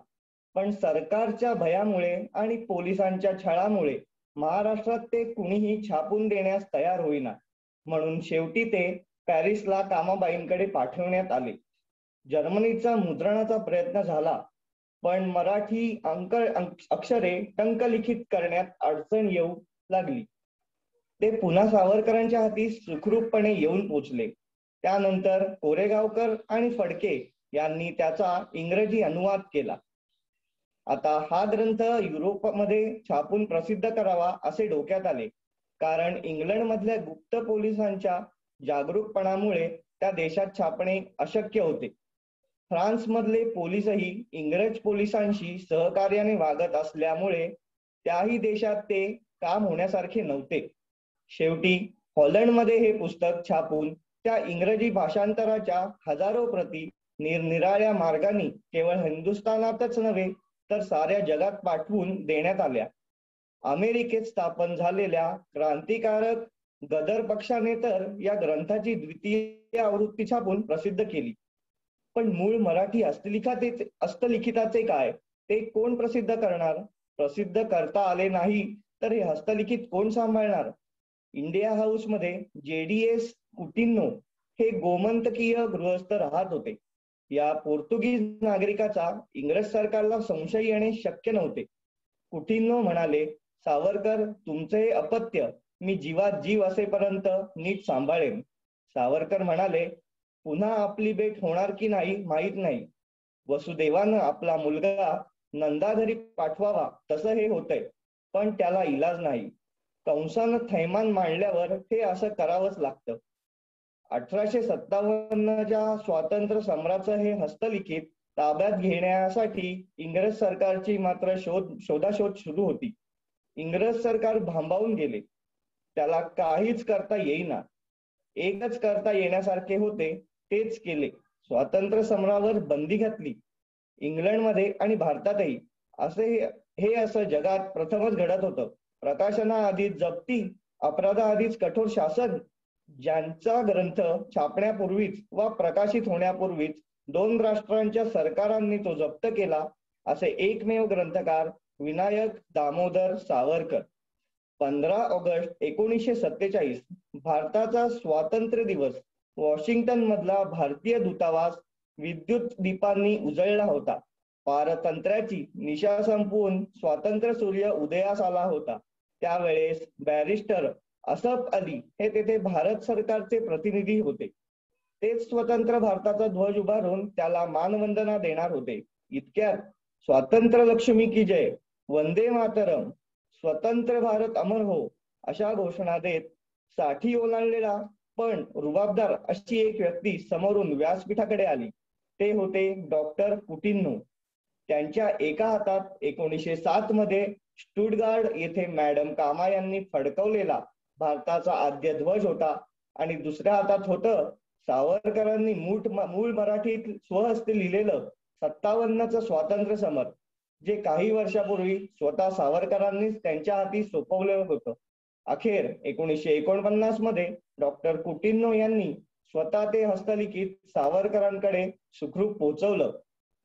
पण सरकारच्या भयामुळे आणि पोलिसांच्या छळामुळे महाराष्ट्रात ते कुणीही छापून देण्यास तयार होईना. म्हणून शेवटी ते पॅरिसला कामाबाईंकडे पाठवण्यात आले. जर्मनीचा मुद्रणाचा प्रयत्न झाला पण मराठी अक्षरे टंकलिखित करण्यात अडचण येऊ लागली. ते पुन्हा सावरकरांच्या हाती सुखरूपपणे येऊन पोचले. त्यानंतर कोरेगावकर आणि फडके यांनी त्याचा इंग्रजी अनुवाद केला. आता हा ग्रंथ युरोपमध्ये छापून प्रसिद्ध करावा असे डोक्यात आले, कारण इंग्लंडमधल्या गुप्त पोलिसांच्या जागरूकपणामुळे त्या देशात छापणे अशक्य होते. फ्रान्समधले पोलिसही इंग्रज पोलिसांशी सहकार्याने वागत असल्यामुळे त्याही देशात ते काम होण्यासारखे नव्हते. शेवटी हॉलंडमध्ये हे पुस्तक छापून त्या इंग्रजी भाषांतराच्या हजारो प्रती निरनिराळ्या मार्गाने केवळ हिंदुस्थानातच नव्हे तर साऱ्या जगात पाठवून देण्यात आल्या. अमेरिकेत स्थापन झालेल्या क्रांतिकारक गदर पक्षाने तर या ग्रंथाची द्वितीय आवृत्ती छापून प्रसिद्ध केली. पण मूळ मराठी हस्तलिखिताचे काय, ते कोण प्रसिद्ध करणार? प्रसिद्ध करता आले नाही तर हे हस्तलिखित कोण सांभाळणार? इंडिया हाऊस मध्ये JDS कुटिन्हो हे गोमंतकीय गृहस्थ राहत होते. या पोर्तुगीज नागरिकाचा इंग्रज सरकारला संशय येणे शक्य नव्हते. कुटिन्हो म्हणाले, सावरकर, तुमचे हे अपत्य मी जीवात जीव असेपर्यंत नीट सांभाळेन. सावरकर म्हणाले, पुन्हा आपली भेट होणार की नाही माहीत नाही. वसुदेवानं आपला मुलगा नंदाघरी पाठवावा तसं हे होतंय, पण त्याला इलाज नाही. कंसानं थैमान मांडल्यावर हे असं करावंच लागतं. 1857च्या स्वातंत्र्य सम्राटचं हे हस्तलिखित ताब्यात घेण्यासाठी इंग्रज सरकारची मात्र शोधाशोध सुरू होती. इंग्रज सरकार भांबावून गेले. त्याला काहीच करता येईना. एकच करता येण्यासारखे होते, तेच केले. स्वातंत्र्य समरावर बंदी घातली. इंग्लंडमध्ये आणि भारतातही हे असं जगात प्रथमच घडत होतं. प्रकाशनाआधीच जप्ती, अपराधाआधीच कठोर शासन. ज्यांचा ग्रंथ छापण्यापूर्वीच वा प्रकाशित होण्यापूर्वीच 2 राष्ट्रांच्या सरकारांनी तो जप्त केला असे एकमेव ग्रंथकार विनायक दामोदर सावरकर. 15 ऑगस्ट 1947 भारताचा स्वातंत्र्य दिवस. वॉशिंग्टन मधला भारतीय दूतावास विद्युत दीपांनी उजळला होता. पारतंत्र्याची निशा संपवून स्वातंत्र्य सूर्य उदयास आला होता. त्यावेळेस बॅरिस्टर असफ अली हे तेथे भारत सरकारचे प्रतिनिधी होते. तेच स्वतंत्र भारताचा ध्वज उभारून त्याला मानवंदना देणार होते. इतक्यात स्वातंत्र्य लक्ष्मी की जय, वंदे मातरम, स्वतंत्र भारत अमर हो अशा घोषणा देत साठी ओलांडलेला पण रुबाबदार अशी एक व्यक्ती समोरून व्यासपीठाकडे आली. ते होते डॉक्टर कुटिन्हो. त्यांच्या एका हातात 1907 मध्ये स्टुटगार्ड येथे मॅडम कामा यांनी फडकवलेला भारताचा आद्य ध्वज होता आणि दुसऱ्या हातात होतं सावरकरांनी मूळ मराठीत स्वहस्ते लिहिलेलं 57चं स्वातंत्र्य समर, जे काही वर्षापूर्वी स्वतः सावरकरांनीच त्यांच्या हाती सोपवलं होतं. अखेर 1949 मध्ये डॉक्टर कुटिन्हो यांनी स्वतः ते हस्तलिखित सावरकरांकडे सुखरूप पोहोचवलं.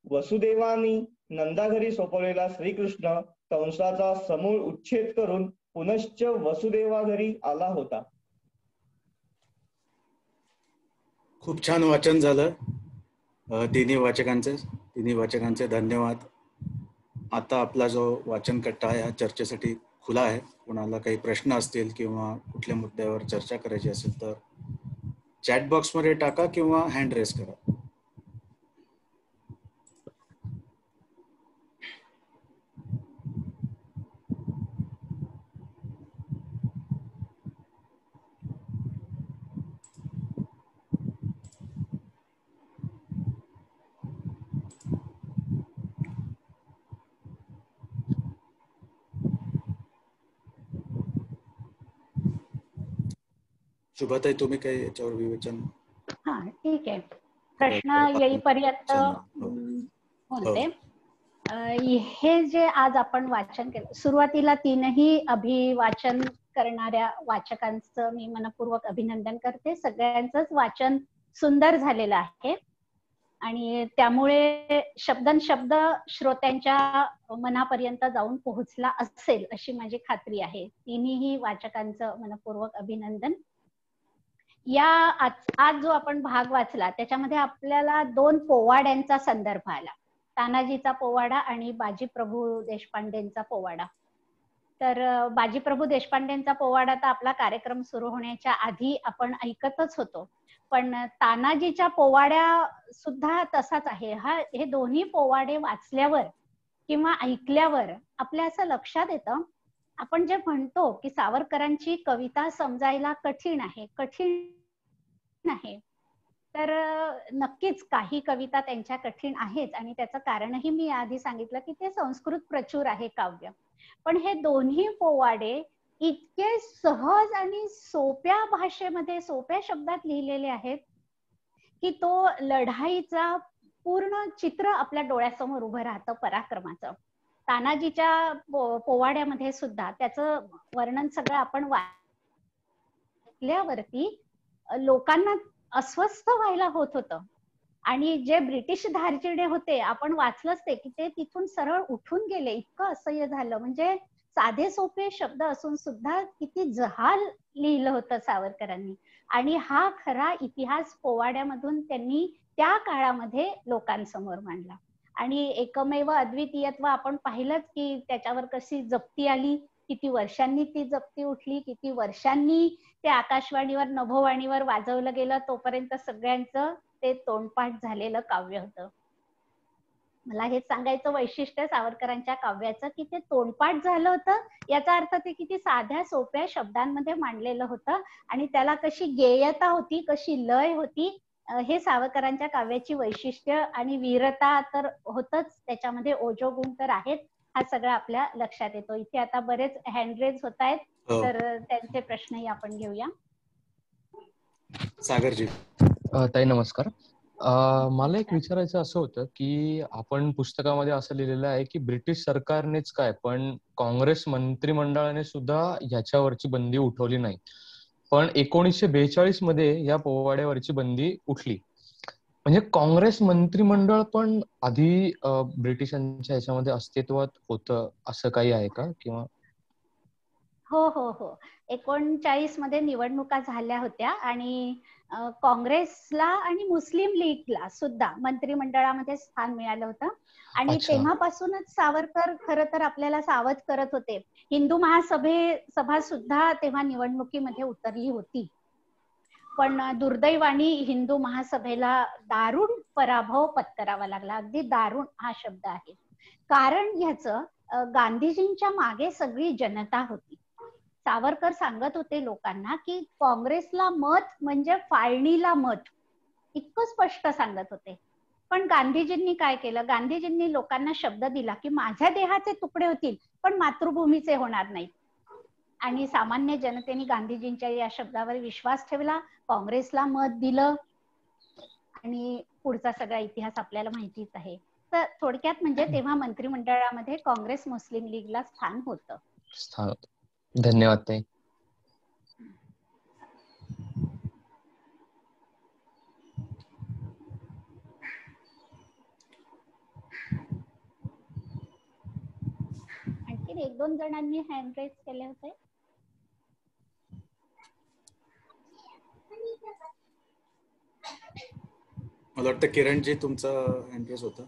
वसुदेवानी नंदाघरी सोपवलेला श्रीकृष्ण कंसाचा समूळ उच्छेद करून पुनश्च वसुदेवाघरी आला होता. खूप छान वाचन झालं तिन्ही वाचकांचे धन्यवाद. आता आपला जो वाचन कट्टा आहे हा चर्चेसाठी खुला आहे. कोणाला काही प्रश्न असतील किंवा कुठल्या मुद्द्यावर चर्चा करायची असेल तर चॅट बॉक्स मध्ये टाका किंवा हँड रेस करा. शुभाताई, तुम्ही काही याच्यावर विवेचन? हा, ठीक आहे. प्रश्न येईपर्यंत बोलते. हे जे आज आपण वाचन केलं, सुरुवातीला तीनही अभिवाचन करणाऱ्या वाचकांचं मी मनपूर्वक अभिनंदन करते. सगळ्यांचंच वाचन सुंदर झालेलं आहे आणि त्यामुळे शब्दनशब्द श्रोत्यांच्या मनापर्यंत जाऊन पोहोचला असेल अशी माझी खात्री आहे. तिन्ही वाचकांचं मनपूर्वक अभिनंदन. या आज जो आपण भाग वाचला त्याच्यामध्ये आपल्याला 2 पोवाड्यांचा संदर्भ आला. तानाजीचा पोवाडा आणि बाजीप्रभू देशपांडेंचा पोवाडा. तर बाजीप्रभू देशपांडेंचा पोवाडा तर आपला कार्यक्रम सुरू होण्याच्या आधी आपण ऐकतच होतो, पण तानाजीच्या पोवाड्या सुद्धा तसाच आहे. हे दोन्ही पोवाडे वाचल्यावर किंवा ऐकल्यावर आपल्या असं लक्षात येतं, आपण जे म्हणतो की सावरकरांची कविता समजायला कठीण आहे, तर नक्कीच काही कविता त्यांच्या कठीण आहेत आणि त्याचं कारणही मी आधी सांगितलं की ते संस्कृत प्रचूर आहे काव्य. पण हे दोन्ही पोवाडे इतके सहज आणि सोप्या भाषेमध्ये, सोप्या शब्दात लिहिलेले आहेत की तो लढाईचा पूर्ण चित्र आपल्या डोळ्यासमोर उभं राहतं पराक्रमाचं. तानाजीच्या पोवाड्यामध्ये सुद्धा त्याचं वर्णन सगळं आपण वाचल्यावरती लोकांना अस्वस्थ व्हायला होत होतं. आणि जे ब्रिटिश धार्जिणे होते, आपण वाचलंच ते की ते तिथून सरळ उठून गेले, इतकं असह्य झालं. म्हणजे साधे सोपे शब्द असून सुद्धा किती जहाल लिहिलं होतं सावरकरांनी. आणि हा खरा इतिहास पोवाड्यामधून त्यांनी त्या काळामध्ये लोकांसमोर मांडला. आणि एकमेव अद्वितीयत्व आपण पाहिलंच की त्याच्यावर कशी जप्ती आली, किती वर्षांनी ती जप्ती उठली, किती वर्षांनी ते आकाशवाणीवर नभोवाणीवर वाजवलं गेलं, तोपर्यंत सगळ्यांचं ते तोंडपाठ झालेलं काव्य होतं. मला हेच सांगायचं वैशिष्ट्य सावरकरांच्या काव्याचं की ते तोंडपाठ झालं होतं, याचा अर्थ ते किती साध्या सोप्या शब्दांमध्ये मांडलेलं होतं आणि त्याला कशी गेयता होती, कशी लय होती, हे सावरकरांच्या काव्याची वैशिष्ट्य. आणि वीरता तर होतच त्याच्यामध्ये, ओजोगुण तर आहेत, हा सगळं आपल्या लक्षात येतो. इथे आता बरेच हँडरेज होत आहेत, तर त्यांचे प्रश्नही आपण घेऊया. सागरजी. ताई नमस्कार. मला एक विचारायचं असं होतं की आपण पुस्तकामध्ये असं लिहिलेलं आहे की ब्रिटिश सरकारनेच काय, पण काँग्रेस मंत्रिमंडळाने सुद्धा ह्याच्यावरची बंदी उठवली नाही. पण 1942 मध्ये या पोवाड्यावरची बंदी उठली. म्हणजे काँग्रेस मंत्रिमंडळ पण आधी ब्रिटिशांच्या ह्याच्यामध्ये अस्तित्वात होतं असं काही आहे का? किंवा हो हो हो 39 मध्ये निवडणुका झाल्या होत्या आणि काँग्रेसला आणि मुस्लिम लीगला सुद्धा मंत्रिमंडळामध्ये स्थान मिळालं होतं. आणि तेव्हापासूनच सावरकर खरं तर आपल्याला सावध करत होते. हिंदू सभा सुद्धा तेव्हा निवडणुकीमध्ये उतरली होती, पण दुर्दैवाने हिंदू महासभेला दारुण पराभव पत्करावा लागला. अगदी दारुण हा शब्द आहे. कारण ह्याचं गांधीजींच्या मागे सगळी जनता होती. सावरकर सांगत होते लोकांना की काँग्रेसला मत म्हणजे फाळणीला मत, इतकं स्पष्ट सांगत होते. पण गांधीजींनी काय केलं, गांधीजींनी लोकांना शब्द दिला की माझ्या देहाचे तुकडे होतील पण मातृभूमीचे होणार नाहीत. आणि सामान्य जनतेने गांधीजींच्या या शब्दावर विश्वास ठेवला, काँग्रेसला मत दिलं आणि पुढचा सगळा इतिहास आपल्याला माहितीच आहे. तर थोडक्यात म्हणजे तेव्हा मंत्रिमंडळामध्ये काँग्रेस मुस्लिम लीगला स्थान होतं. धन्यवाद ताई. आणखी 1-2 जणांनी हँड रेज केले होते. मला वाटतं किरणजी तुमचा हँड रेज होता.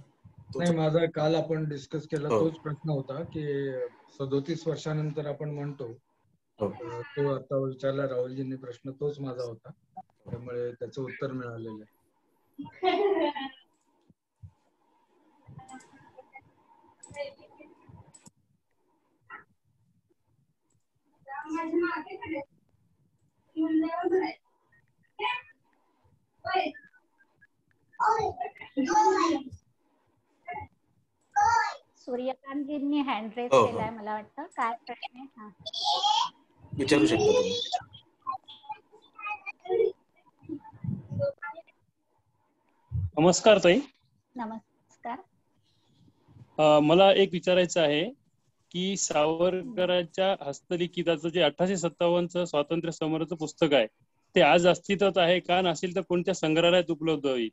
नाही, माझा काल आपण डिस्कस केला तोच प्रश्न होता की 37 वर्षानंतर आपण म्हणतो, तो आता विचारला राहुलजींनी प्रश्न, तोच माझा होता. त्यामुळे त्याचं उत्तर मिळालेलं आहे. सूर्यकांतजींनी हँड रेज केलाय मला वाटतं. काय प्रश्न आहे? विचारू शकता तुम्ही. नमस्कार ताई. नमस्कार. मला एक विचारायचं आहे की सावरकरांच्या हस्तलिखिताचं जे 1857 स्वातंत्र्य समराचं पुस्तक आहे ते आज अस्तित्वात आहे का, नसेल तर कोणत्या संग्रहालयात उपलब्ध होईल?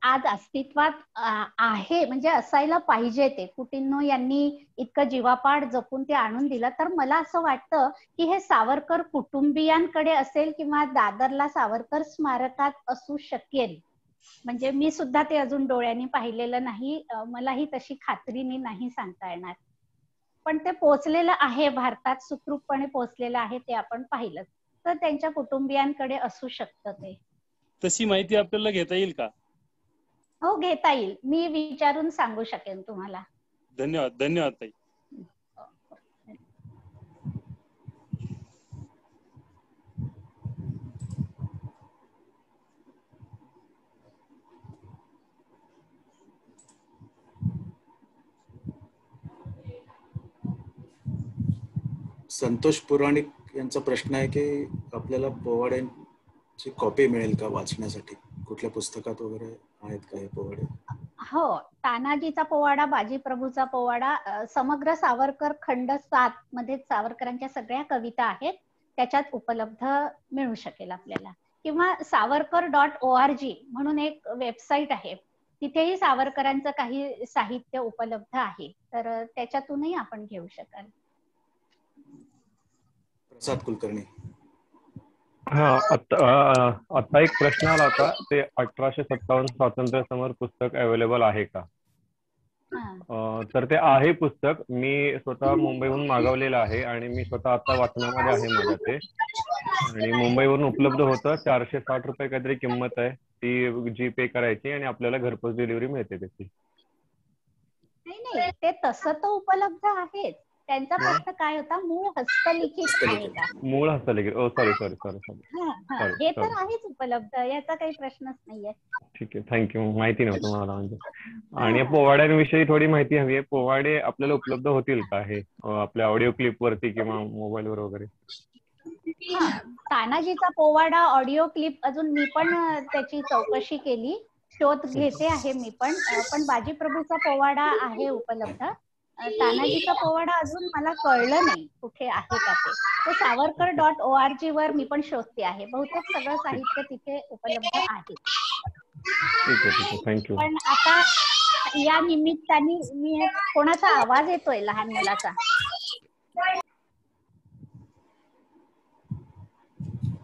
आज अस्तित्वात आहे, म्हणजे असायला पाहिजे. ते कुटिन्नो यांनी इतकं जीवापाड जपून ते आणून दिलं. तर मला असं वाटतं की हे सावरकर कुटुंबियांकडे असेल किंवा दादरला सावरकर स्मारकात असू शकेल. म्हणजे मी सुद्धा ते अजून डोळ्यांनी पाहिलेलं नाही, मलाही तशी खात्रीने नाही सांगता येणार, पण ते पोचलेलं आहे, भारतात सुखरूपपणे पोचलेलं आहे ते आपण पाहिलं. तर त्यांच्या कुटुंबियांकडे असू शकतं ते. तशी माहिती आपल्याला घेता येईल का? हो, घेता येईल, मी विचारून सांगू शकेन तुम्हाला. धन्यवाद. धन्यवाद ताई. संतोष पुराणिक यांचा प्रश्न आहे की आपल्याला पोवाड्यांची कॉपी मिळेल का वाचण्यासाठी? कुठल्या पुस्तकात वगैरे आहेत का हे पोवाडे? हो, तानाजीचा पोवाडा, बाजीप्रभूचा पोवाडा, समग्र सावरकर खंड 7 मध्ये सावरकरांच्या सगळ्या कविता आहेत, त्याच्यात उपलब्ध मिळू शकेल आपल्याला. किंवा savarkar.org म्हणून एक वेबसाईट आहे, तिथेही सावरकरांचं काही साहित्य उपलब्ध आहे, तर त्याच्यातूनही आपण घेऊ शकाल. प्रसाद कुलकर्णी. हा, आता एक प्रश्न आला होता, ते 1857 स्वातंत्र्य समर पुस्तक अवेलेबल आहे का? तर ते आहे पुस्तक, मी स्वतः मुंबईहून मागवलेलं आहे आणि मी स्वतः आता वाचनामध्ये आहे माझ्या ते, आणि मुंबईवरून उपलब्ध होतं. 460 रुपये काहीतरी किंमत आहे, ती जीपे करायची आणि आपल्याला घरपोच डिलिव्हरी मिळते त्याची. नाही, ते तसं तर उपलब्ध आहे. त्यांचा प्रश्न काय होता, मूळ हस्तलिखित आहे का? मूळ हस्तलिखित, सॉरी. हे तर आहेच उपलब्ध, याचा काही प्रश्नच नाहीये. ठीक आहे, थँक्यू. माहिती नव्हतं मला म्हणजे. आणि पोवाड्यांविषयी थोडी माहिती हवी आहे. पोवाडे आपल्याला उपलब्ध होतील का हे आपल्या ऑडिओ क्लिप वरती किंवा मोबाईलवर वगैरे? तानाजीचा पोवाडा ऑडिओ क्लिप अजून मी पण त्याची चौकशी केली, शोध घेते आहे मी पण बाजीप्रभूचा पोवाडा आहे उपलब्ध. तानाजीचा पोवाडा अजून मला कळलं नाही कुठे आहे का ते. savarkar.org वर मी पण शोधते आहे, बहुतेक सगळं साहित्य तिथे उपलब्ध आहे. ठीक आहे, थँक्यू. पण आता या निमित्ताने मी कोणाचा आवाज येतोय लहान मुलाचा,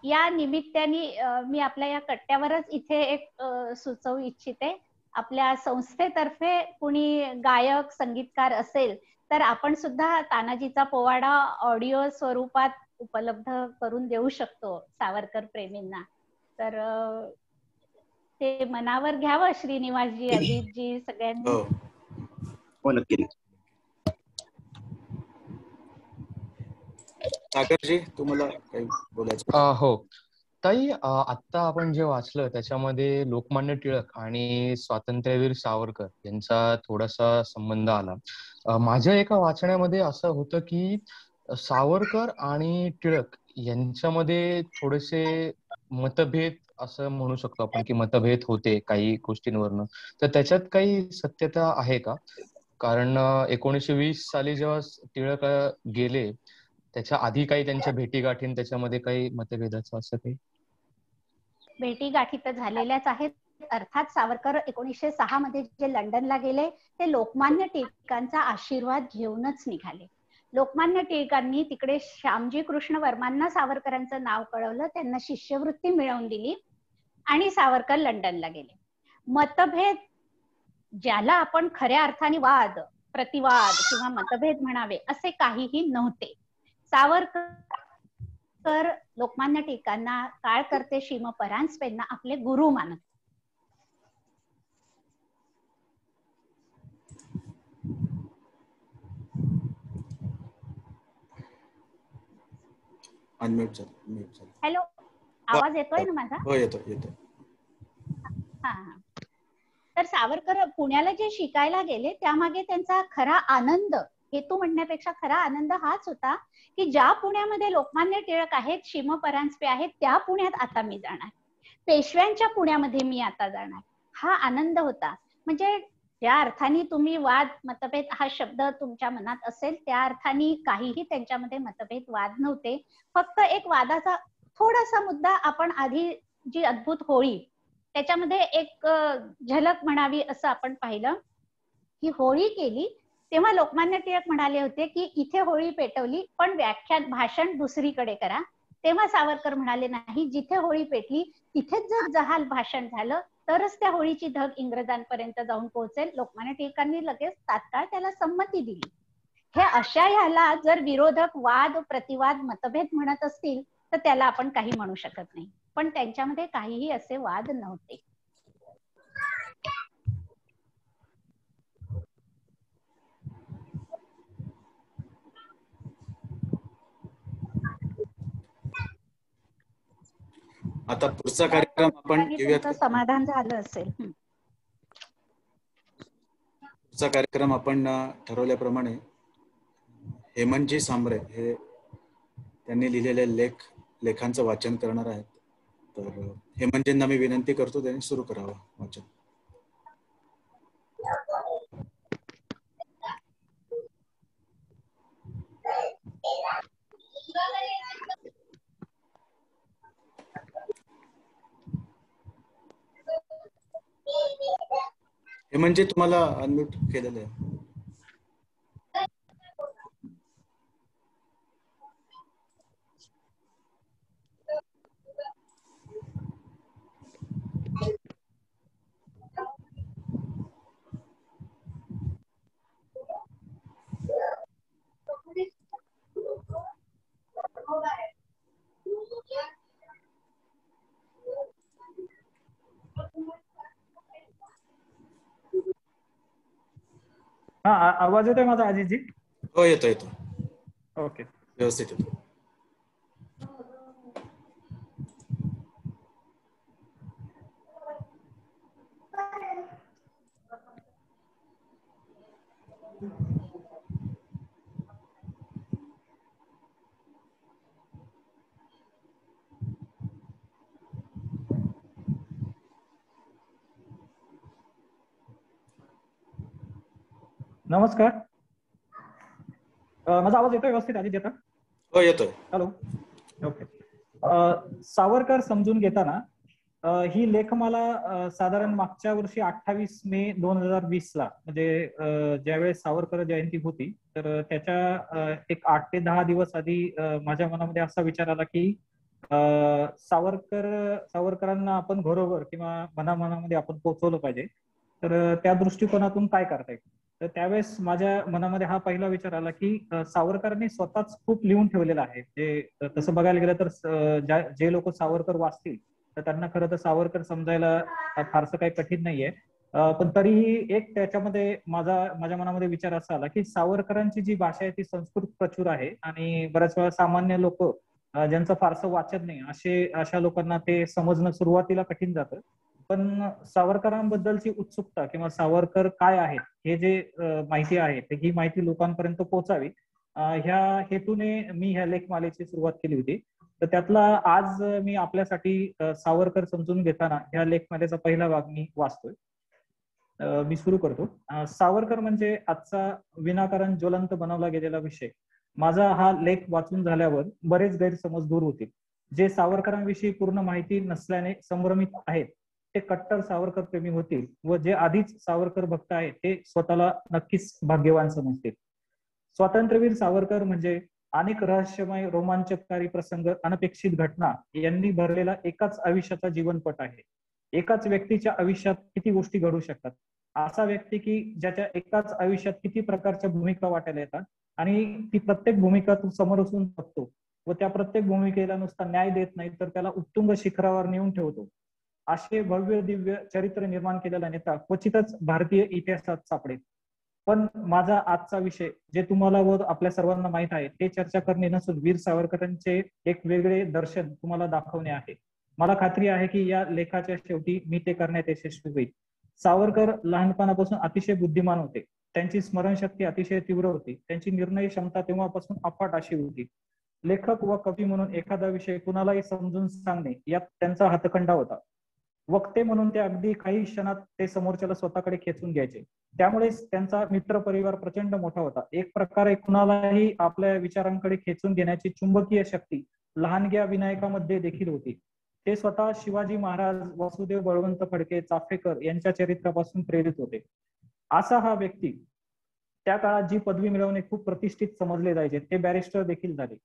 या निमित्ताने मी आपल्या या कट्ट्यावरच इथे एक सुचवू इच्छिते, आपल्या संस्थेतर्फे कुणी गायक संगीतकार असेल तर आपण सुद्धा तानाजीचा पोवाडा ऑडिओ स्वरूपात उपलब्ध करून देऊ शकतो सावरकर प्रेमींना. तर ते मनावर घ्यावं श्रीनिवासजी, अजितजी, सगळ्यांनी. हो, नक्की. सागरजी, तुम्हाला काही बोलायचं? हो ताई, आता आपण जे वाचलं त्याच्यामध्ये लोकमान्य टिळक आणि स्वातंत्र्यवीर सावरकर यांचा थोडासा संबंध आला. माझ्या एका वाचण्यामध्ये असं होतं की सावरकर आणि टिळक यांच्यामध्ये थोडेसे मतभेद, असं म्हणू शकतो आपण की मतभेद होते काही गोष्टींवरनं. तर त्याच्यात काही सत्यता आहे का? कारण 1920 साली जेव्हा टिळक गेले त्याच्या आधी काही त्यांच्या भेटीगाठी त्याच्यामध्ये काही मतभेदाचं असं काही? भेटीगाठी तर झालेल्याच आहेत. अर्थात सावरकर 1906 मध्ये जे लंडनला गेले ते लोकमान्य टिळकांचा आशीर्वाद घेऊनच निघाले. लोकमान्य टिळकांनी तिकडे श्यामजी कृष्ण वर्मांना सावरकरांचं नाव कळवलं, त्यांना शिष्यवृत्ती मिळवून दिली आणि सावरकर लंडनला गेले. मतभेद, ज्याला आपण खऱ्या अर्थाने वाद, प्रतिवाद किंवा मतभेद म्हणावे असे काहीही नव्हते. सावरकर लोकमान्य टिळकांना, काळकर्ते श्रीम परांजपेंना आपले गुरु मानत. हॅलो, आवाज येतोय ना माझा? हो, येतोय. हा. तर सावरकर पुण्याला जे शिकायला गेले त्यामागे त्यांचा खरा आनंद, हेतू म्हणण्यापेक्षा खरा आनंद हाच होता की ज्या पुण्यामध्ये लोकमान्य टिळक आहेत, श्रीम परांजपे आहेत, त्या पुण्यात आता मी जाणार, पेशव्यांच्या पुण्यामध्ये मी आता जाणार, हा आनंद होता. म्हणजे ज्या अर्थाने तुम्ही वाद, मतभेद हा शब्द तुमच्या मनात असेल त्या अर्थाने काहीही त्यांच्यामध्ये मतभेद, वाद नव्हते. फक्त एक वादाचा थोडासा मुद्दा, आपण आधी जी अद्भुत होळी, त्याच्यामध्ये एक झलक म्हणावी असं आपण पाहिलं की होळी केली तेव्हा लोकमान्य टिळक म्हणाले होते की इथे होळी पेटवली पण व्याख्यान, भाषण दुसरीकडे करा. तेव्हा सावरकर म्हणाले नाही, जिथे होळी पेटली तिथेच जर जहाल भाषण झालं तरच त्या होळीची धग इंग्रजांपर्यंत जाऊन पोहोचेल. लोकमान्य टिळकांनी लगेच तात्काळ त्याला संमती दिली. हे अशा ह्याला जर विरोधक वाद प्रतिवाद मतभेद म्हणत असतील तर त्याला आपण काही म्हणू शकत नाही, पण त्यांच्यामध्ये काहीही असे वाद नव्हते. आता पुढचा कार्यक्रम आपण घेऊयात. समाधान झालं असेल. पुढचा कार्यक्रम आपण ठरवल्याप्रमाणे हेमंतजी सांबरे हे त्यांनी लिहिलेले लेखांचं वाचन करणार आहेत. तर हेमंतजींना मी विनंती करतो त्यांनी सुरू करावं वाचन. हेमंतजी तुम्हाला अनम्यूट केलेलं आहे. हा, आवाज येतोय माझा अजितजी? हो, येतो. ओके, व्यवस्थित येतो. नमस्कार. माझा आवाज येतोय व्यवस्थित अजित? येतो? हो, येतोय. हॅलो. ओके. सावरकर समजून घेताना ही लेखमाला साधारण मागच्या वर्षी 28 मे 2020 ला, म्हणजे ज्यावेळेस सावरकर जयंती होती, तर त्याच्या एक 8 ते 10 दिवस आधी माझ्या मनामध्ये असा विचार आला की सावरकरांना आपण घरोघर किंवा मनामनामध्ये आपण पोहोचवलं पाहिजे. तर त्या दृष्टिकोनातून काय करता येईल? तर त्यावेळेस माझ्या मनामध्ये हा पहिला विचार आला की सावरकरांनी स्वतःच खूप लिहून ठेवलेलं आहे. जे तसं बघायला गेलं तर जे लोक सावरकर वाचतील तर त्यांना खरं तर सावरकर समजायला फारसं काही कठीण नाहीये. पण तरीही एक त्याच्यामध्ये माझ्या मनामध्ये विचार असा आला की सावरकरांची जी भाषा आहे ती संस्कृत प्रचूर आहे आणि बऱ्याच वेळा सामान्य लोक ज्यांचं फारसं वाचन नाही अशा लोकांना ते समजणं सुरुवातीला कठीण जातं. पण सावरकरांबद्दलची उत्सुकता किंवा सावरकर काय आहेत हे जे माहिती आहे ही माहिती लोकांपर्यंत पोहोचावी ह्या हेतूने मी ह्या लेखमालेची सुरुवात केली होती. तर त्यातला आज मी आपल्यासाठी सावरकर समजून घेताना ह्या लेखमालेचा पहिला भाग मी वाचतोय. मी सुरू करतो. सावरकर म्हणजे आजचा विनाकारण ज्वलंत बनवला गेलेला विषय. माझा हा लेख वाचून झाल्यावर बरेच गैरसमज दूर होतील. जे सावरकरांविषयी पूर्ण माहिती नसल्याने संभ्रमित आहेत ते कट्टर सावरकर प्रेमी होतील व जे आधीच सावरकर भक्त आहेत ते स्वतःला नक्कीच भाग्यवान समजतील. स्वातंत्र्यवीर सावरकर म्हणजे अनेक रहस्यमय रोमांचकारी प्रसंग अनपेक्षित घटना यांनी भरलेला एकाच आयुष्याचा जीवनपट आहे. एकाच व्यक्तीच्या आयुष्यात किती गोष्टी घडू शकतात. असा व्यक्ती की ज्याच्या एकाच आयुष्यात किती प्रकारच्या भूमिका वाटायला येतात आणि ती प्रत्येक भूमिका तू समोर असून बघतो व त्या प्रत्येक भूमिकेला नुसता न्याय देत नाही तर त्याला उत्तुंग शिखरावर नेऊन ठेवतो. असे भव्य दिव्य चरित्र निर्माण केलेला नेता क्वचितच भारतीय इतिहासात सापडेल. पण माझा आजचा विषय जे तुम्हाला व आपल्या सर्वांना माहित आहे ते चर्चा करणे नसून वीर सावरकरांचे एक वेगळे दर्शन तुम्हाला दाखवणे आहे. मला खात्री आहे की या लेखाच्या शेवटी मी ते करण्यात यशस्वी होईल. सावरकर लहानपणापासून अतिशय बुद्धिमान होते. त्यांची स्मरणशक्ती अतिशय तीव्र होती. त्यांची निर्णय क्षमता तेव्हापासून अफाट अशी होती. लेखक व कवी म्हणून एखादा विषय कुणालाही समजून सांगणे यात त्यांचा हातखंडा होता. वक्ते म्हणून ते अगदी काही क्षणात ते समोरच्याला स्वतःकडे खेचून घ्यायचे. त्यामुळेच त्यांचा मित्र परिवार प्रचंड मोठा होता. एक प्रकारे कुणालाही आपल्या विचारांकडे खेचून घेण्याची चुंबकीय शक्ती लहानग्या विनायकामध्ये देखील होती. ते स्वतः शिवाजी महाराज, वासुदेव बळवंत फडके, चाफेकर यांच्या चरित्रापासून प्रेरित होते. असा हा व्यक्ती त्या काळात जी पदवी मिळवणे खूप प्रतिष्ठित समजले जायचे ते बॅरिस्टर देखील झाले.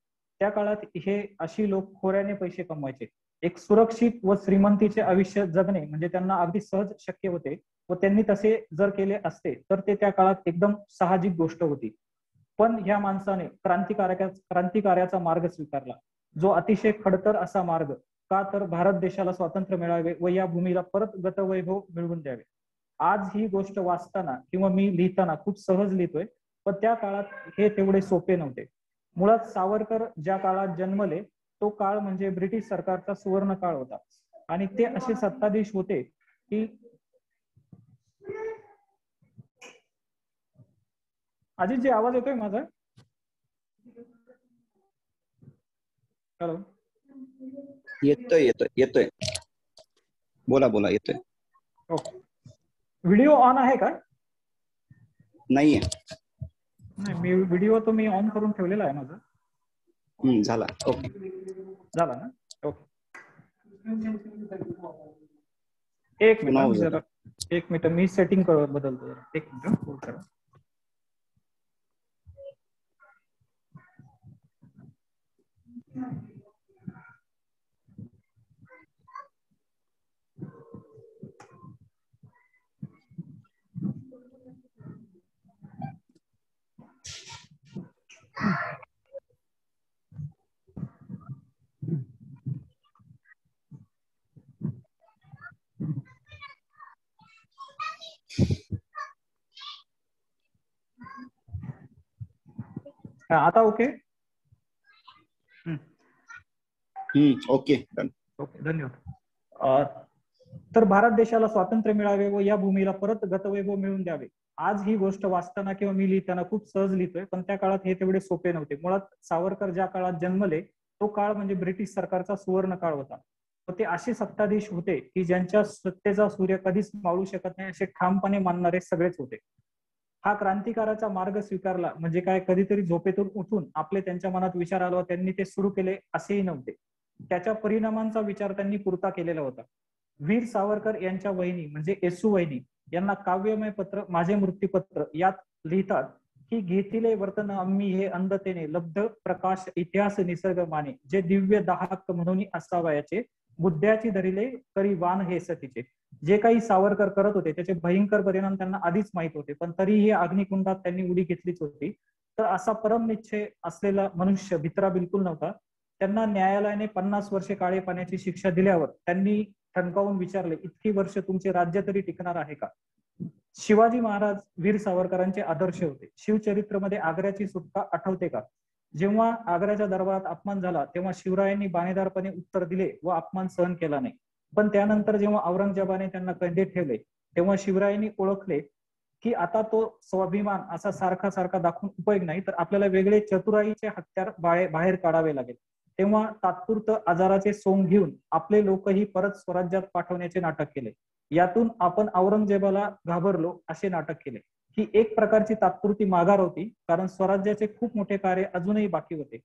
त्या काळात हे अशी लोक खोऱ्याने पैसे कमवायचे. एक सुरक्षित व श्रीमंतीचे आयुष्य जगणे म्हणजे त्यांना अगदी सहज शक्य होते व त्यांनी तसे जर केले असते तर ते त्या काळात एकदम साहजिक गोष्ट होती. पण ह्या माणसाने क्रांतिकार्याचा मार्ग स्वीकारला, जो अतिशय खडतर असा मार्ग. का तर भारत देशाला स्वातंत्र्य मिळावे व या भूमीला परत गतवैभव मिळवून द्यावे. आज ही गोष्ट वाचताना किंवा मी लिहिताना खूप सहज लिहितोय, पण त्या काळात हे तेवढे सोपे नव्हते. मुळात सावरकर ज्या काळात जन्मले तो काळ म्हणजे ब्रिटिश सरकारचा सुवर्ण काळ होता आणि ते असे सत्ताधीश होते की अजित जी आवाज येतोय माझा? हॅलो, येतोय येतोय येतोय, बोला बोला, येतोय. ओके. व्हिडिओ ऑन आहे का? नाहीये. नाही, मी व्हिडिओ तो मी ऑन करून ठेवलेला आहे माझा. झाला. ओके, झाला ना? ओके. एक मिनिट जरा, एक मिनिट मी सेटिंग बदलतो जरा. एक मिनिट होल्ड करा. आता ओके. ओके, ओके, धन्यवाद. तर भारत देशाला स्वातंत्र्य मिळावे व या भूमीला परत गतवैभव मिळवून द्यावे. आज ही गोष्ट वाचताना किंवा मी लिहिताना खूप सहज लिहितोय, पण त्या काळात हे तेवढे सोपे नव्हते. मुळात सावरकर ज्या काळात जन्मले तो काळ म्हणजे ब्रिटिश सरकारचा सुवर्ण काळ होता. ते असे सत्ताधीश होते की ज्यांच्या सत्तेचा सूर्य कधीच मावळू शकत नाही असे ठामपणे मानणारे सगळेच होते. हा क्रांतिकाराचा मार्ग स्वीकारला म्हणजे काय कधीतरी झोपेतून उठून आपले त्यांच्या मनात विचार आला त्यांनी ते सुरू केले असेही नव्हते. त्याच्या परिणामांचा विचार त्यांनी पुरता केलेला होता. वीर सावरकर यांच्या वहिनी म्हणजे येसू वहिनी यांना काव्यमय पत्र माझे मृत्यूपत्र यात लिहितात की घेतिले वर्तन आम्ही हे अंधतेने लब्ध प्रकाश इतिहास निसर्ग माने जे दिव्य दाहक म्हणून असावयाचे बुद्ध्याची धरिले तरी वान हे सतीचे. जे काही सावरकर करत होते त्याचे भयंकर परिणाम त्यांना आधीच माहित होते, पण तरीही अग्निकुंडात त्यांनी उडी घेतलीच होती. तर असा परम निश्चय असलेला मनुष्य भित्रा बिलकुल नव्हता. त्यांना न्यायालयाने 50 वर्षे काळे पाण्याची शिक्षा दिल्यावर त्यांनी ठणकावून विचारले, इतकी वर्ष तुमचे राज्य तरी टिकणार आहे का? शिवाजी महाराज वीर सावरकरांचे आदर्श होते. शिवचरित्रमध्ये आग्र्याची सुटका आठवते का? जेव्हा आग्र्याच्या दरबारात अपमान झाला तेव्हा शिवरायांनी बाणेदारपणे उत्तर दिले व अपमान सहन केला नाही. पण त्यानंतर जेव्हा औरंगजेबाने त्यांना कैदेत ठेवले तेव्हा शिवरायांनी ओळखले की आता तो स्वाभिमान असा सारखा सारखा दाखवून उपयोग नाही, तर आपल्याला वेगळे चतुराईचे हत्यार बाहेर काढावे लागेल. तेव्हा तात्पुरतं आजाराचे सोंग घेऊन आपले लोकही परत स्वराज्यात पाठवण्याचे नाटक केले. यातून आपण औरंगजेबाला घाबरलो असे नाटक केले. ही एक प्रकारची तात्पुरती माघार होती, कारण स्वराज्याचे खूप मोठे कार्य अजूनही बाकी होते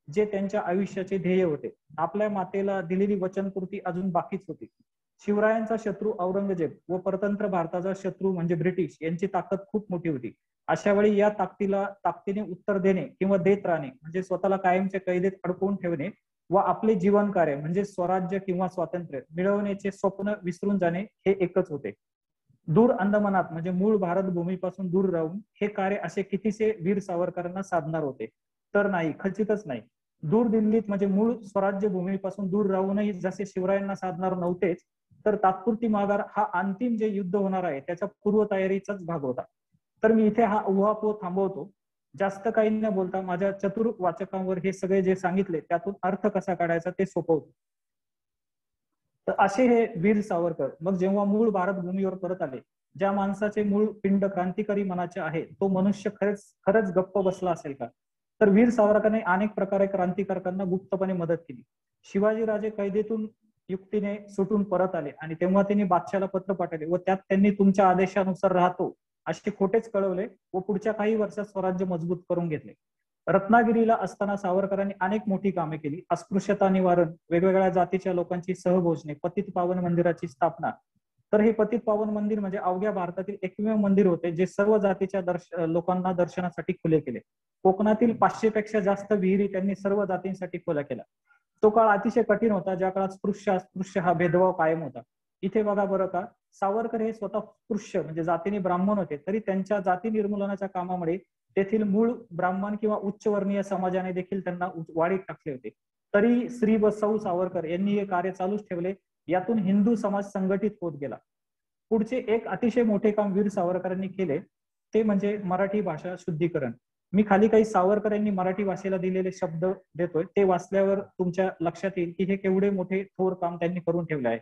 जे त्यांच्या आयुष्याचे ध्येय होते. आपल्या मातेला दिलेली वचनपूर्ती अजून बाकीच होती. शिवरायांचा शत्रू औरंगजेब व परतंत्र भारताचा शत्रू म्हणजे ब्रिटिश यांची ताकद खूप मोठी होती. अशा वेळी या ताकदीने उत्तर देणे किंवा देत राहणे म्हणजे स्वतःला कायमच्या कैदेत अडकवून ठेवणे व आपले जीवन कार्य म्हणजे स्वराज्य किंवा स्वातंत्र्य मिळवण्याचे स्वप्न विसरून जाणे हे एकच होते. दूर अंदमानात म्हणजे मूळ भारत भूमीपासून दूर राहून हे कार्य असे कितीसे वीर सावरकरांना साधणार होते? तर नाही, खचितच नाही. दूर दिल्लीत म्हणजे मूळ स्वराज्य भूमीपासून दूर राहूनही जसे शिवरायांना साधणार नव्हतेच, तर तात्पुरती माघार हा अंतिम जे युद्ध होणार आहे त्याच्या पूर्वतयारीचाच भाग होता. तर मी इथे हा उहापोह थांबवतो. जास्त काही न बोलता माझ्या चतुर वाचकांवर हे सगळे जे सांगितले त्यातून अर्थ कसा काढायचा ते सोपवतो. तर असे हे वीर सावरकर मग जेव्हा मूळ भारत भूमीवर परत आले, ज्या माणसाचे मूळ पिंड क्रांतिकारी मनाचे आहे तो मनुष्य खरंच गप्प बसला असेल का? तर वीर सावरकरांनी अनेक प्रकारे क्रांतिकारकांना गुप्तपणे मदत केली. शिवाजीराजे कैदेतून युक्तीने सुटून परत आले आणि तेव्हा त्यांनी बादशाला पत्र पाठवले व त्यात त्यांनी तुमच्या आदेशानुसार राहतो असे खोटेच कळवले व पुढच्या काही वर्षात स्वराज्य मजबूत करून घेतले. रत्नागिरीला असताना सावरकरांनी अनेक मोठी कामे केली. अस्पृश्यता निवारण, वेगवेगळ्या जातीच्या लोकांची सहभोजने, पतित पावन मंदिराची स्थापना. तर हे पतित पावन मंदिर म्हणजे अवघ्या भारतातील एकमेव मंदिर होते जे सर्व जातीच्या लोकांना दर्शनासाठी खुले केले. कोकणातील 500 पेक्षा जास्त विहिरी त्यांनी सर्व जातींसाठी खुल्या केल्या. तो काळ अतिशय कठीण होता, ज्या काळात स्पृश्य अस्पृश्य हा भेदभाव कायम होता. इथे बघा बरं का, सावरकर हे स्वतः स्पृश्य म्हणजे जातीने ब्राह्मण होते, तरी त्यांच्या जाती निर्मूलनाच्या कामामुळे तेथील मूळ ब्राह्मण किंवा उच्चवर्णीय समाजाने देखील त्यांना वाढीत टाकले होते. तरी श्री बसव सावरकर यांनी हे कार्य चालूच ठेवले. यातून हिंदू समाज संघटित होत गेला. पुढचे एक अतिशय मोठे काम वीर सावरकरांनी केले ते म्हणजे मराठी भाषा शुद्धीकरण. मी खाली काही सावरकर यांनी मराठी भाषेला दिलेले शब्द देतोय, ते वाचल्यावर तुमच्या लक्षात येईल की हे केवढे मोठे थोर काम त्यांनी करून ठेवले आहे.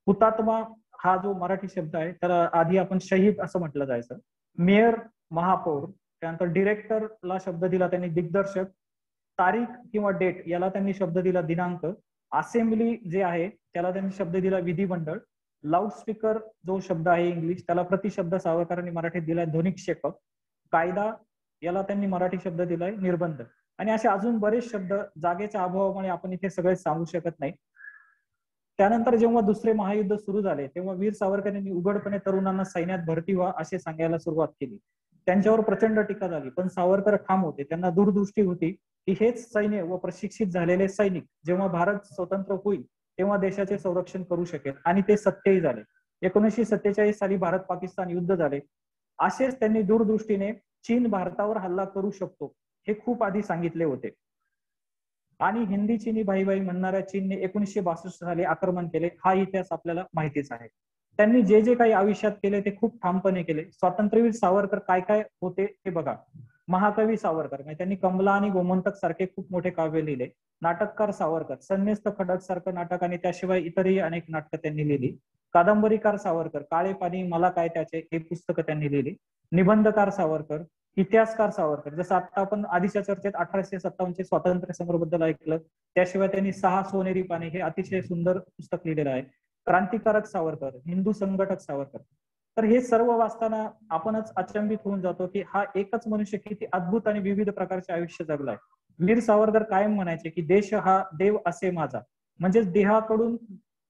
हुतात्मा हा जो मराठी शब्द आहे त्याला आधी आपण शहीद असं म्हटलं जायचं. मेयर महापौर, त्यानंतर डिरेक्टरला शब्द दिला त्यांनी दिग्दर्शक, तारीख किंवा डेट याला त्यांनी शब्द दिला दिनांक, असेंब्ली जे आहे त्याला त्यांनी शब्द दिला विधिमंडळ, लाऊडस्पीकर जो शब्द आहे इंग्लिश त्याला प्रतिशब्द सावरकरांनी मराठीत दिलाय ध्वनिक्षेपक, कायदा याला त्यांनी मराठी शब्द दिलाय निर्बंध, आणि असे अजून बरेच शब्द जागेच्या अभावामुळे आपण इथे सगळे सांगू शकत नाही. त्यानंतर जेव्हा दुसरे महायुद्ध सुरू झाले तेव्हा वीर सावरकर यांनी उघडपणे तरुणांना सैन्यात भरती व्हा असे सांगायला सुरुवात केली. त्यांच्यावर प्रचंड टीका झाली, पण सावरकर ठाम होते. त्यांना दूरदृष्टी होती की हेच सैन्य व प्रशिक्षित झालेले सैनिक जेव्हा भारत स्वतंत्र होईल तेव्हा देशाचे संरक्षण करू शकेल, आणि ते सत्यही झाले. 1947 साली भारत पाकिस्तान युद्ध झाले. असेच त्यांनी दूरदृष्टीने चीन भारतावर हल्ला करू शकतो हे खूप आधी सांगितले होते. आणि हिंदी चीनी भाई भाई म्हणणाऱ्या चीनने 1962 साली आक्रमण केले, हा इतिहास आपल्याला माहितीच आहे. त्यांनी जे जे काही आयुष्यात केले ते खूप ठामपणे केले. स्वातंत्र्यवीर सावरकर काय काय होते हे बघा. महाकवी सावरकर म्हणजे त्यांनी कमला आणि गोमंतक सारखे खूप मोठे काव्य लिहिले. नाटककार सावरकर, संन्यस्त खडक सारखं नाटक आणि त्याशिवाय इतरही अनेक नाटकं त्यांनी लिहिली. कादंबरीकार सावरकर, काळे पाणी मला काय त्याचे हे पुस्तकं त्यांनी लिहिली. निबंधकार सावरकर, इतिहासकार सावरकर, जसं आता आपण आधीच्या चर्चेत 1857 स्वातंत्र्य समर बद्दल ऐकलं, त्याशिवाय त्यांनी 6 सोनेरी पाने हे अतिशय सुंदर पुस्तक लिहिलेलं आहे. क्रांतिकारक सावरकर, हिंदू संघटक सावरकर. तर हे सर्व वाचताना आपणच अचंबित होऊन जातो की हा एकच मनुष्य किती अद्भुत आणि विविध प्रकारचे आयुष्य जगलाय. वीर सावरकर कायम म्हणायचे की देश हा देव असे माझा, म्हणजेच देहाकडून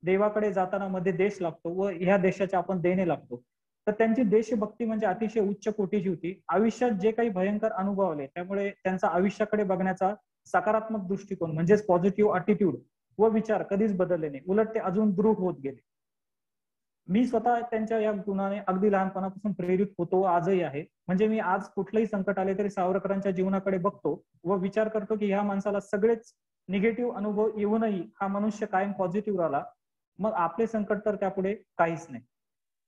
देवाकडे जाताना मध्ये देश लागतो व ह्या देशाचे आपण देणे लागतो. तर त्यांची देशभक्ती म्हणजे अतिशय उच्च कोटीची होती. आयुष्यात जे काही भयंकर अनुभव आले त्यामुळे त्यांचा आयुष्याकडे बघण्याचा सकारात्मक दृष्टिकोन म्हणजेच पॉझिटिव्ह अटिट्यूड व विचार कधीच बदलले नाही, उलट ते अजून दृढ होत गेले. मी स्वतः त्यांच्या या गुणाने अगदी लहानपणापासून प्रेरित होतो, आजही आहे. म्हणजे मी आज कुठलंही संकट आले तरी सावरकरांच्या जीवनाकडे बघतो व विचार करतो की ह्या माणसाला सगळेच निगेटिव्ह अनुभव येऊनही हा मनुष्य कायम पॉझिटिव्ह राहिला, मग आपले संकट तर त्यापुढे काहीच नाही.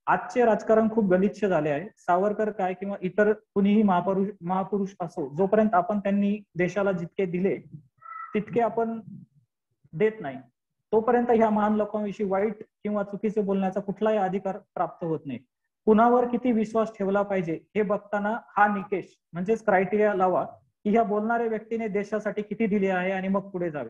आजचे राजकारण खूप गलिच्छ झाले आहे. सावरकर काय किंवा इतर कुणीही महापुरुष असो, जोपर्यंत आपण त्यांनी देशाला जितके दिले तितके आपण देत नाही तोपर्यंत ह्या महान लोकांविषयी वाईट किंवा चुकीचे बोलण्याचा कुठलाही अधिकार प्राप्त होत नाही. कुणावर किती विश्वास ठेवला पाहिजे हे बघताना हा निकष म्हणजेच क्रायटेरिया लावा की ह्या बोलणाऱ्या व्यक्तीने देशासाठी किती दिले आहे आणि मग पुढे जावे.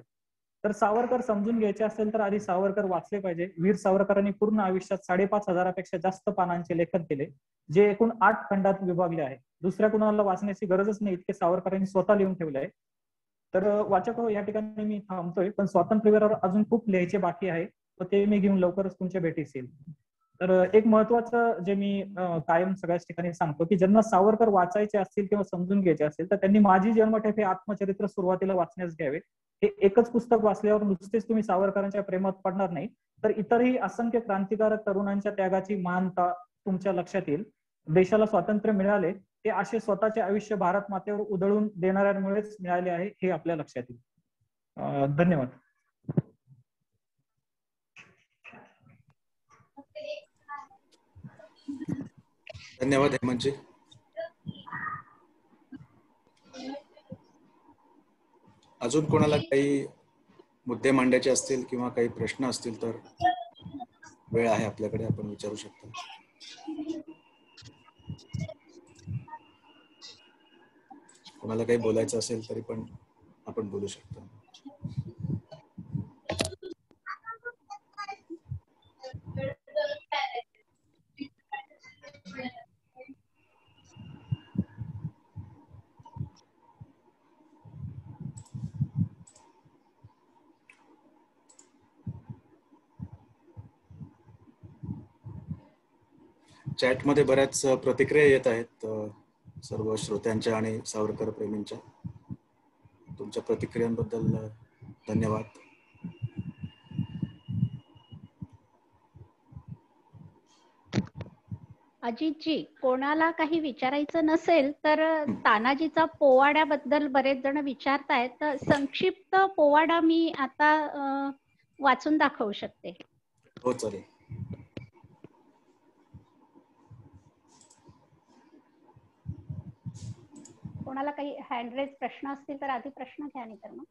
तर सावरकर समजून घ्यायचे असेल तर आधी सावरकर वाचले पाहिजे. वीर सावरकरांनी पूर्ण आयुष्यात 5,500 जास्त पानांचे लेखन केले, जे एकूण 8 खंडात विभागले आहे. दुसऱ्या कुणाला वाचण्याची गरजच नाही, इतके सावरकरांनी स्वतः लिहून ठेवले आहे. तर वाचक हो, या ठिकाणी मी थांबतोय, पण स्वातंत्र्यवीरावर अजून खूप लिहायचे बाकी आहे व ते मी घेऊन लवकरच तुमच्या भेटीस येईल. तर एक महत्वाचं जे मी कायम सगळ्याच ठिकाणी सांगतो की ज्यांना सावरकर वाचायचे असतील किंवा समजून घ्यायचे असेल तर त्यांनी माझी जन्मठेप हे आत्मचरित्र सुरुवातीला वाचण्यास घ्यावे. हे एकच पुस्तक वाचल्यावर नुसतेच तुम्ही सावरकरांच्या प्रेमात पडणार नाही, तर इतरही असंख्य क्रांतिकारक तरुणांच्या त्यागाची महानता तुमच्या लक्षात येईल. देशाला स्वातंत्र्य मिळाले ते असे स्वतःचे आयुष्य भारत मातेवर उधळून देणाऱ्यांमुळेच मिळाले आहे हे आपल्या लक्षात येईल. धन्यवाद. धन्यवाद हेमंतजी. अजून कोणाला काही मुद्दे मांडायचे असतील किंवा काही प्रश्न असतील तर वेळ आहे आपल्याकडे, आपण विचारू शकता. कोणाला काही बोलायचं असेल तरी पण आपण बोलू शकतो. चॅटमध्ये बऱ्याच प्रतिक्रिया येत आहेत सर्व श्रोत्यांच्या आणि सावरकर प्रेमींच्या. तुमच्या प्रतिक्रियांबद्दल धन्यवाद. अजितजी, कोणाला काही विचारायचं नसेल तर तानाजीचा पोवाड्याबद्दल बरेच जण विचारतायत, तर संक्षिप्त पोवाडा मी आता वाचून दाखवू शकते. हो चालेल. कोणाला काही हँडरेज प्रश्न असतील तर आधी प्रश्न घ्या, नाही तर मग.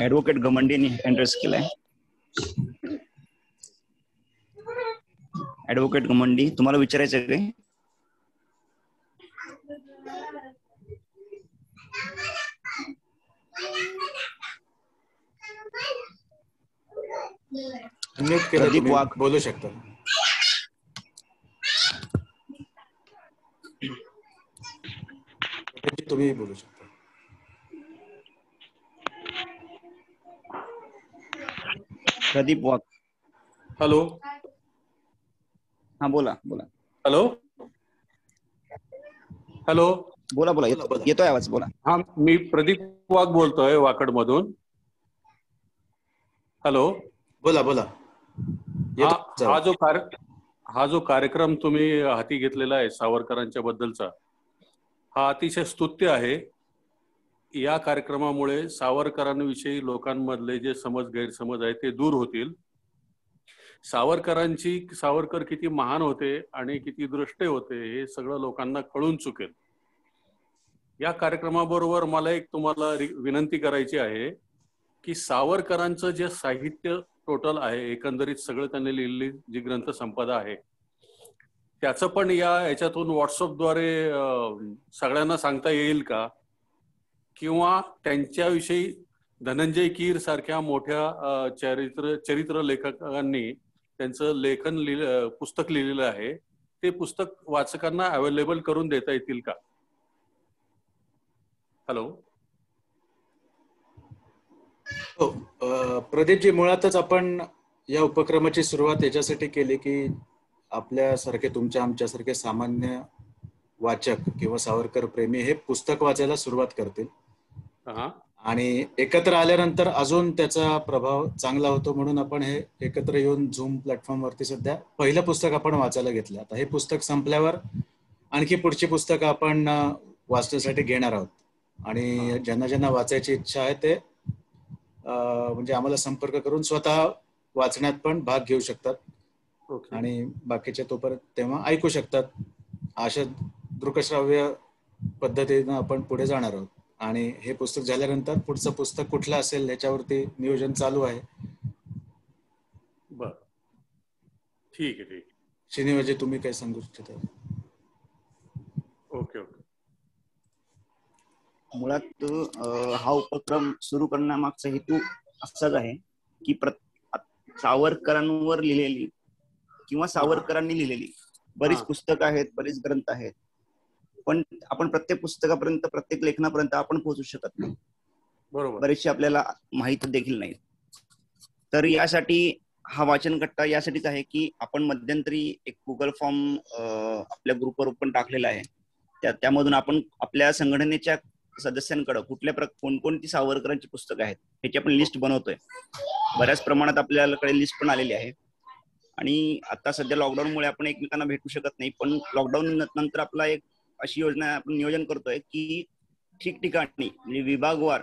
ऍडव्होकेट घमंडीने अँड्रेस केलाय. ऍडव्होकेट घमंडी, तुम्हाला विचारायचं आहे काय? प्रदीप वाघ बोलू शकता. तुम्ही बोलू शकता. प्रदीप वाघ. हॅलो. हा बोला बोला. Hello hello. बोला बोला, येतोय आवाज, बोला. हा, मी प्रदीप वाघ बोलतोय वाकड मधून. हॅलो. बोला बोला. हा जो कार्यक्रम तुम्ही हाती घेतलेला आहे सावरकरांच्या बद्दलचा, हा अतिशय स्तुत्य आहे. या कार्यक्रमामुळे सावरकरांविषयी लोकांमधले जे गैरसमज आहेत ते दूर होतील. सावरकर किती महान होते आणि किती दृष्टे होते हे सगळं लोकांना कळून चुकेल. या कार्यक्रमाबरोबर मला एक तुम्हाला विनंती करायची आहे की सावरकरांचं जे साहित्य टोटल आहे, एकंदरीत सगळं त्यांनी लिहिलेली जी ग्रंथसंपदा आहे, त्याचं पण याच्यातून व्हॉट्सअपद्वारे सगळ्यांना सांगता येईल का? किंवा त्यांच्याविषयी धनंजय कीर सारख्या मोठ्या चरित्र लेखकांनी त्यांचं पुस्तक लिहिलेलं आहे, ते पुस्तक वाचकांना अवेलेबल करून देता येतील का? हॅलो. हो प्रदीपजी, मुळातच आपण या उपक्रमाची सुरुवात याच्यासाठी केली की आपल्यासारखे, तुमच्या आमच्यासारखे सामान्य वाचक किंवा सावरकर प्रेमी हे पुस्तक वाचायला सुरुवात करतील आणि एकत्र आल्यानंतर अजून त्याचा प्रभाव चांगला होतो, म्हणून आपण हे एकत्र येऊन झूम प्लॅटफॉर्मवरती सध्या पहिलं पुस्तक आपण वाचायला घेतलं. आता हे पुस्तक संपल्यावर आणखी पुढची पुस्तकं आपण वाचण्यासाठी घेणार आहोत आणि ज्यांना ज्यांना वाचायची इच्छा आहे ते म्हणजे आम्हाला संपर्क करून स्वतः वाचण्यात पण भाग घेऊ शकतात आणि बाकीचे तोपर्यंत तेव्हा ऐकू शकतात. अशा दृकश्राव्य पद्धतीनं आपण पुढे जाणार आहोत आणि हे पुस्तक झाल्यानंतर पुढचं पुस्तक कुठलं असेल ह्याच्यावरती नियोजन चालू आहे. बर, ठीक आहे. श्रीनिवासजी, तुम्ही काय सांगू इच्छिता? ओके. मुळात हा उपक्रम सुरू करण्यामागचा हेतू असाच आहे की सावरकरांवर लिहिलेली किंवा सावरकरांनी लिहिलेली बरीच पुस्तकं आहेत, बरीच ग्रंथ आहेत, पण आपण प्रत्येक पुस्तकापर्यंत, प्रत्येक लेखनापर्यंत आपण पोहोचू शकत नाही. बरोबर. बरेचसे आपल्याला माहित देखील नाही. तर यासाठी हा वाचन कट्टा यासाठीच आहे की आपण मध्यंतरी एक गुगल फॉर्म आपल्या ग्रुपवर पण टाकलेला आहे. त्यामधून आपण आपल्या संघटनेच्या सदस्यांकडे कोणकोणती सावरकरांची पुस्तकं आहेत ह्याची आपण लिस्ट बनवतोय. बऱ्याच प्रमाणात आपल्याकडे लिस्ट पण आलेली आहे आणि आता सध्या लॉकडाऊनमुळे आपण एकमेकांना भेटू शकत नाही, पण लॉकडाऊन नंतर आपला एक अशी योजना आपण नियोजन करतोय की ठिकठिकाणी म्हणजे विभागवार,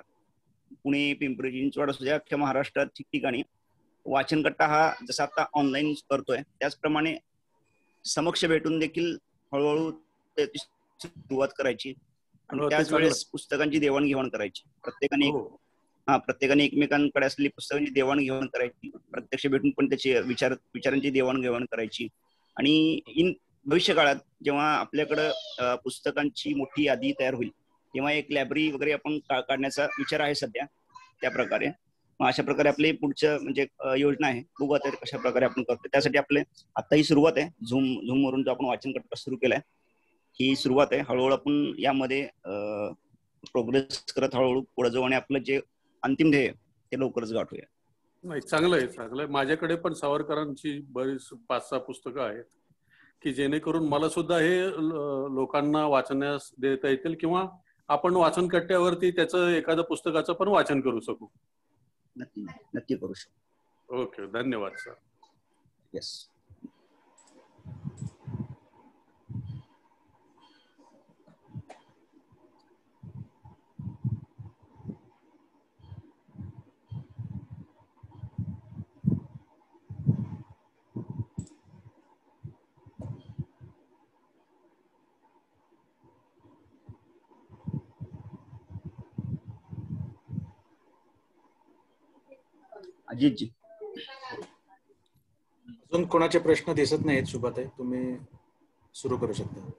पुणे, पिंपरी चिंचवड असू द्या, अख्ख्या महाराष्ट्रात ठिकठिकाणी वाचन कट्टा हा जसा आता ऑनलाईन करतोय त्याचप्रमाणे समक्ष भेटून देखील हळूहळू त्याची सुरुवात करायची आणि त्याच वेळेस पुस्तकांची देवाणघेवाण करायची. प्रत्येकाने एकमेकांकडे असलेली पुस्तकांची देवाणघेवाण करायची, प्रत्यक्ष भेटून पण त्याची विचारांची देवाणघेवाण करायची. आणि भविष्य काळात जेव्हा आपल्याकडं पुस्तकांची मोठी यादी तयार होईल तेव्हा एक लायब्ररी वगैरे आपण काढण्याचा विचार आहे सध्या. त्या प्रकारे अशा प्रकारे आपली पुढच्या म्हणजे योजना आहे, बघू आता कशा प्रकारे आपण करतो. त्यासाठी आपले आता ही सुरुवात आहे. झूम वरून जो आपण वाचन कट्टा सुरू केलाय ही सुरुवात आहे. हळूहळू आपण यामध्ये प्रोग्रेस करत हळूहळू पुढे जाऊ आणि आपलं जे अंतिम ध्येय ते लवकरच गाठूया. नाही, चांगलं आहे. माझ्याकडे पण सावरकरांची बरीच 5-6 पुस्तकं आहेत. की जेणेकरून मला सुद्धा हे लोकांना वाचण्यास देता येतील किंवा आपण वाचन कट्ट्यावरती त्याचं एखाद्या पुस्तकाचं पण वाचन करू शकू. नक्की नक्की करू शकू. ओके, धन्यवाद सर. येस. अजितजी, अजून कोणाचे प्रश्न दिसत नाहीत. शुभाताई, तुम्ही सुरू करू शकता.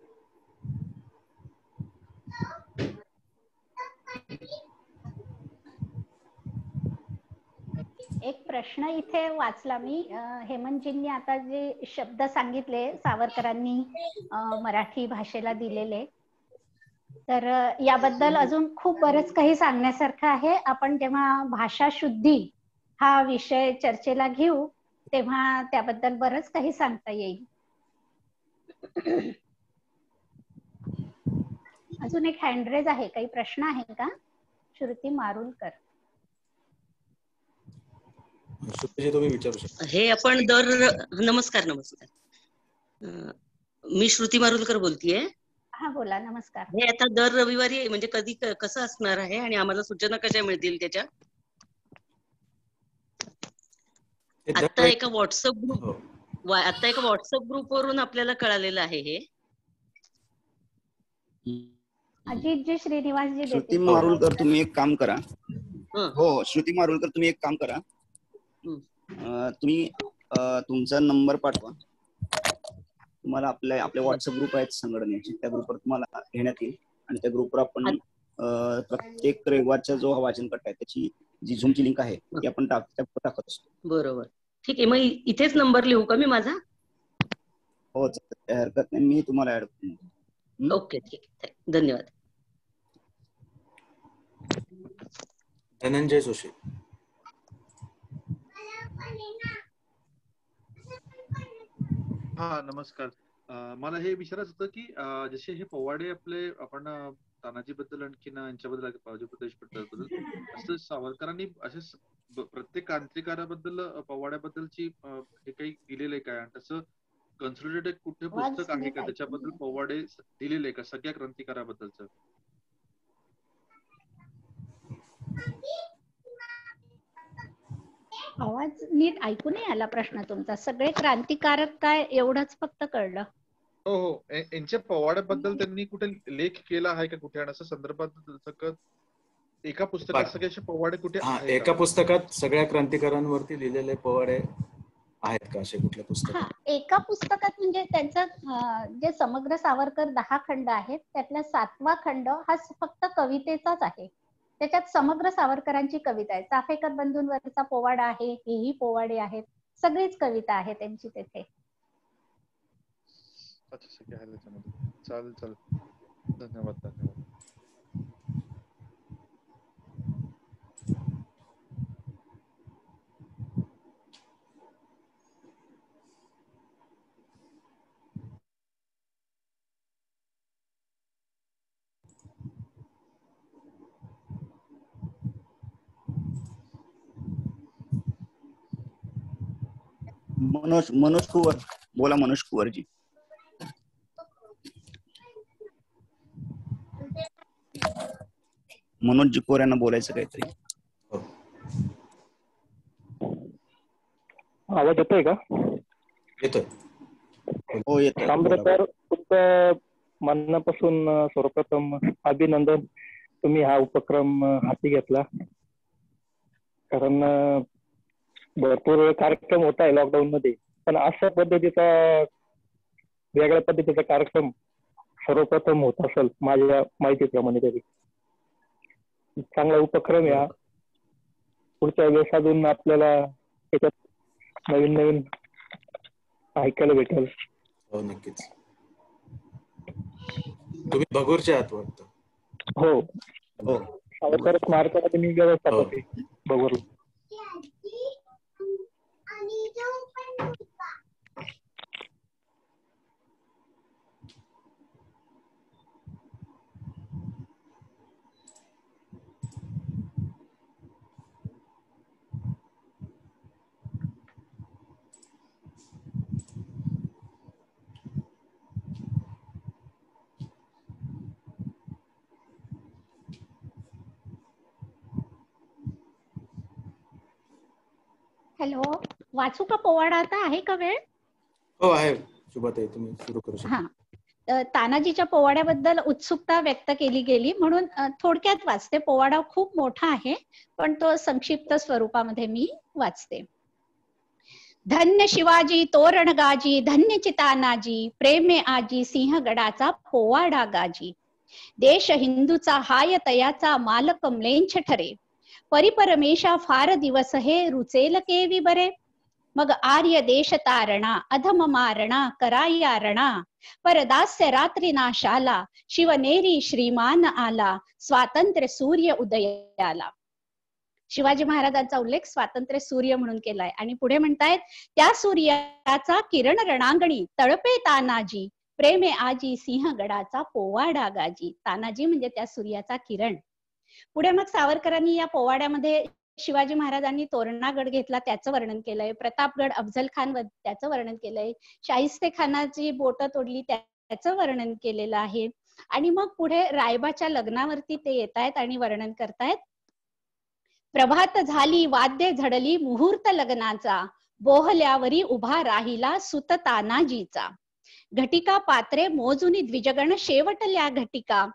एक प्रश्न इथे वाचला मी. हेमंतजींनी आता जे शब्द सांगितले सावरकरांनी मराठी भाषेला दिलेले, तर याबद्दल अजून खूप बरंच काही सांगण्यासारखं आहे. आपण जेव्हा भाषा शुद्धी हा विषय चर्चेला घेऊ तेव्हा त्याबद्दल बरंच काही सांगता येईल. अजून एक हँडरेज आहे. काही प्रश्न आहे का? श्रुती मारुलकर. तुम्ही विचारू शकता. हे आपण नमस्कार. मी श्रुती मारुलकर बोलतीये. हा बोला. नमस्कार. हे आता दर रविवारी म्हणजे कधी कसं असणार आहे आणि आम्हाला सूचना कशा मिळतील त्याच्या? आता एका व्हॉट्सअप ग्रुप वरून आपल्याला कळालेलं आहे हे. अजितजी, श्रीनिवासजी, श्रुती मारुलकर तुम्ही एक काम करा. हो, श्रुती मारुलकर तुम्ही एक काम करा. तुम्ही तुमचा नंबर पाठवा. तुम्हाला आपल्या व्हॉट्सअप ग्रुप आहेत संघटनेचे, त्या ग्रुपवर तुम्हाला घेण्यात येईल आणि त्या ग्रुपवर आपण प्रत्येक रविवारचा जो वाचन कट्टा आहे त्याची जी झूमची लिंक आहे ती आपण टाकत असतो. बरोबर, ठीक आहे. मग इथेच नंबर लिहू का मी माझा? हो, हरकत नाही. मी तुम्हाला ऍड करतो. ओके, ठीक आहे. धन्यवाद. धनंजय जोशी. हा, नमस्कार. मला हे विचारायचं होतं की जसे हे पोवाडे आपले आपण तानाजी बद्दल आणखीन यांच्याबद्दल देशपांडे असं सावरकरांनी असे प्रत्येक क्रांतिकाराबद्दल पोवाड्याबद्दलची हे काही दिलेलं आहे काय, आणि तसं कन्सोलिडेटेड कुठे पुस्तक आहे का त्याच्याबद्दल पोवाडे दिलेले आहे का सगळ्या क्रांतिकाराबद्दलचं? आवाज नीट ऐकू नाही आला प्रश्न तुमचा. सगळे क्रांतिकारक काय एवढंच फक्त कळलं. हो हो, यांच्या पोवाड्याबद्दल त्यांनी कुठे लेख केला आहे का कुठे, आणि असं संदर्भात एका पुस्तकात सगळे असे पोवाडे कुठे? एका पुस्तकात सगळ्या क्रांतिकारांवरती लिहिलेले पोवाडे आहेत का असे कुठले पुस्तक? एका पुस्तकात म्हणजे त्यांचं जे समग्र सावरकर 10 खंड आहेत त्यातला 7वा खंड हा फक्त कवितेचाच आहे. त्याच्यात समग्र सावरकरांची कविता आहे. चाफेकर बंधूंवरचा पोवाडा आहे, हेही पोवाडे आहेत, सगळीच कविता आहे त्यांची तिथे. चालेल. धन्यवाद. मनोज कुवर बोला. मनोज कुवरजी. मनोज कुवर यांना बोलायचं काहीतरी. आवाज येतोय का? येतोय. हो, येतोय. तांबरेकर, तुमचं मनापासून सर्वप्रथम अभिनंदन. तुम्ही हा उपक्रम हाती घेतला, कारण भरपूर कार्यक्रम होत आहे लॉकडाऊन मध्ये, पण अशा पद्धतीचा वेगळ्या पद्धतीचा कार्यक्रम सर्वप्रथम होत असेल माझ्या माहितीप्रमाणे तरी. चांगला उपक्रम या पुढच्या वेळेस अजून आपल्याला त्याच्यात नवीन ऐकायला भेटेल. हो, नक्कीच. तुम्ही भगूरचे आहात वाटतं? हो, सावरकर स्मारकामध्ये मी व्यवस्थापक आहे भगूरला. हॅलो, वाचू का पोवाडा? आता आहे का वेळ? हो आहे शुभाताई, तुम्ही सुरू करू शकता. तानाजीच्या पोवाड्याबद्दल उत्सुकता व्यक्त केली गेली म्हणून थोडक्यात वाचते. पोवाडा खूप मोठा आहे पण तो संक्षिप्त स्वरूपामध्ये मी वाचते. धन्य शिवाजी तोरण गाजी, धन्य तानाजी, प्रेमे आजी सिंहगडाचा पोवाडा गाजी. देश हिंदूचा हाय तयाचा मालक म्लेंछ ठरे, परिपरमेशा फार दिवस हे रुचेल केवी बरे. मग आर्य देश तारणा, अधम मारणा कराया रणा, परदास्य रात्री नाशाला, शिवनेरी श्रीमान आला, स्वातंत्र्य सूर्य उदयाला. शिवाजी महाराजांचा उल्लेख स्वातंत्र्य सूर्य म्हणून केलाय आणि पुढे म्हणतायत, त्या सूर्याचा किरण रणांगणी, तळपे तानाजी, प्रेमे आजी सिंहगडाचा पोवाडा गाजी. तानाजी म्हणजे त्या सूर्याचा किरण. पुढे मग सावरकरांनी या पोवाड्यामध्ये शिवाजी महाराजांनी तोरणागड घेतला त्याचं वर्णन केलंय, प्रतापगड अफझल खान त्याचं वर्णन केलंय, शाहिस्ते खानाची बोट तोडली त्याचं वर्णन केलेलं आहे. आणि मग पुढे रायबाच्या लग्नावरती ते येत आहेत आणि वर्णन करतायत. प्रभात झाली वाद्य झडली मुहूर्त लग्नाचा, बोहल्यावरी उभा राहिला सुत तानाजीचा. घटिका पात्रे मोजुनी द्विजगण शेवटल्या घटिका,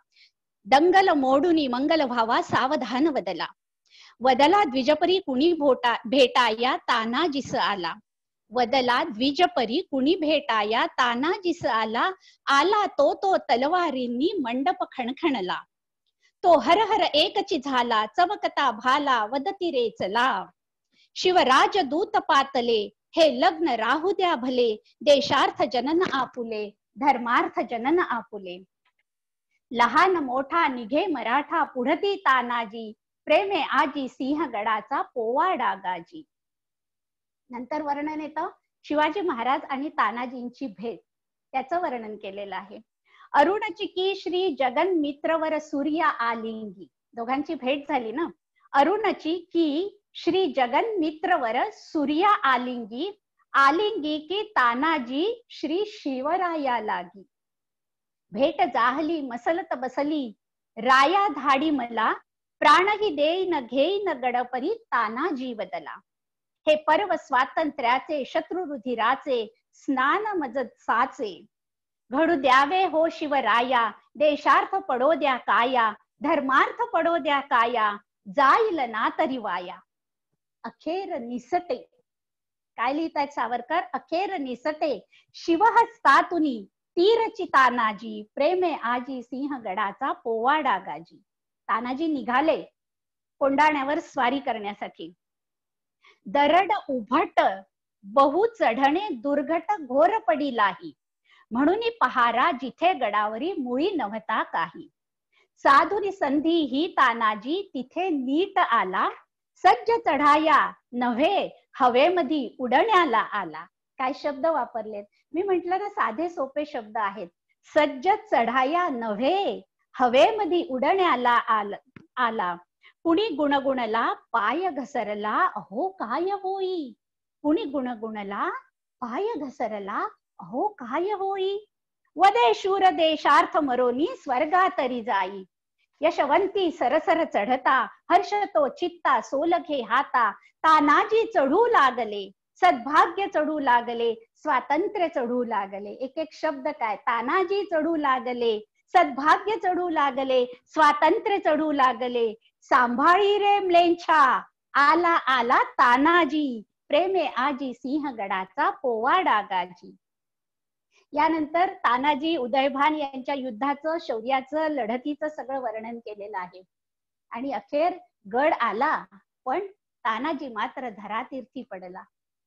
दंगल मोडुनी मंगल व्हावा सावधान वदला. वदला द्विजपरी कुणी भेटाया तानाजीस आला. वदला द्विजपरी कुणी भेटाया तानाजीस आला. आला तो तलवारींनी मंडप खणखणला. तो हर हर एकची झाला चमकता भाला वदती रेचला. शिवराज दूत पातले हे लग्न राहू द्या भले, देशार्थ जनन आपुले धर्मार्थ जनन आपुले. लहान मोठा निघे मराठा पुढती तानाजी, प्रेमे आजी सिंहगडाचा पोवाडा गाजी. नंतर वर्णन येतं शिवाजी महाराज आणि तानाजींची भेट, त्याचं वर्णन केलेलं आहे. अरुणची की श्री जगन मित्रवर सूर्य आलिंगी. दोघांची भेट झाली ना. अरुणची की श्री जगन मित्रवर सूर्य आलिंगी, आलिंगी की तानाजी श्री शिवराया लागी. भेट जाहली मसलत बसली राया धाडी मला, प्राणही देईन घेईन गडपरी तानाजी बदला. हे पर्व स्वातंत्र्याचे शत्रू रुधिराचे, स्नान मजत साचे. घडू द्यावे हो शिवराया, देशार्थ पडो द्या काया, धर्मार्थ पडो द्या काया, जाईल ना तरी वाया. अखेर निसटे. काय लिहितायत सावरकर? अखेर निसटे शिवहस्तातुनी, तीरची तानाजी, प्रेमे आजी सिंहगडाचा पोवाडा गाजी. तानाजी निघाले कोंडाण्यावर स्वारी करण्यासाठी. दरड उभट बहु चढणे दुर्घट घोर पडिलाही, म्हणून पहारा जिथे गडावरी मुळी नव्हता काही. साधुनी संधी ही तानाजी तिथे नीट आला, सज्ज चढाया नव्हे हवेमध्ये उडण्याला आला. काय शब्द वापरलेत? मी म्हंटल ना साधे सोपे शब्द आहेत. सज्ज चढाया नव्हे हवेमध्ये उडण्याला आला. कुणी गुणगुणला पाय घसरला अहो काय होई. कुणी गुणगुणला पाय घसरला अहो काय होई. वदे शूर देशार्थ मरोनी स्वर्गा तरी जाई. यशवंती सरसर चढता हर्ष तो चित्ता सोलघे हाता. तानाजी चढू लागले सद्भाग्य चढू लागले, स्वातंत्र्य चढू लागले. एक एक शब्द काय? तानाजी चढू लागले, सद्भाग्य चढू लागले, स्वातंत्र्य चढू लागले. सांभाळी रे म्लेंछा, आला आला तानाजी, प्रेमे आजी सिंहगडाचा पोवाडा गाजी. यानंतर तानाजी उदयभान यांच्या युद्धाचं, शौर्याचं, लढतीचं सगळं वर्णन केलेलं आहे. आणि अखेर गड आला पण तानाजी मात्र धरातीर्थी पडला.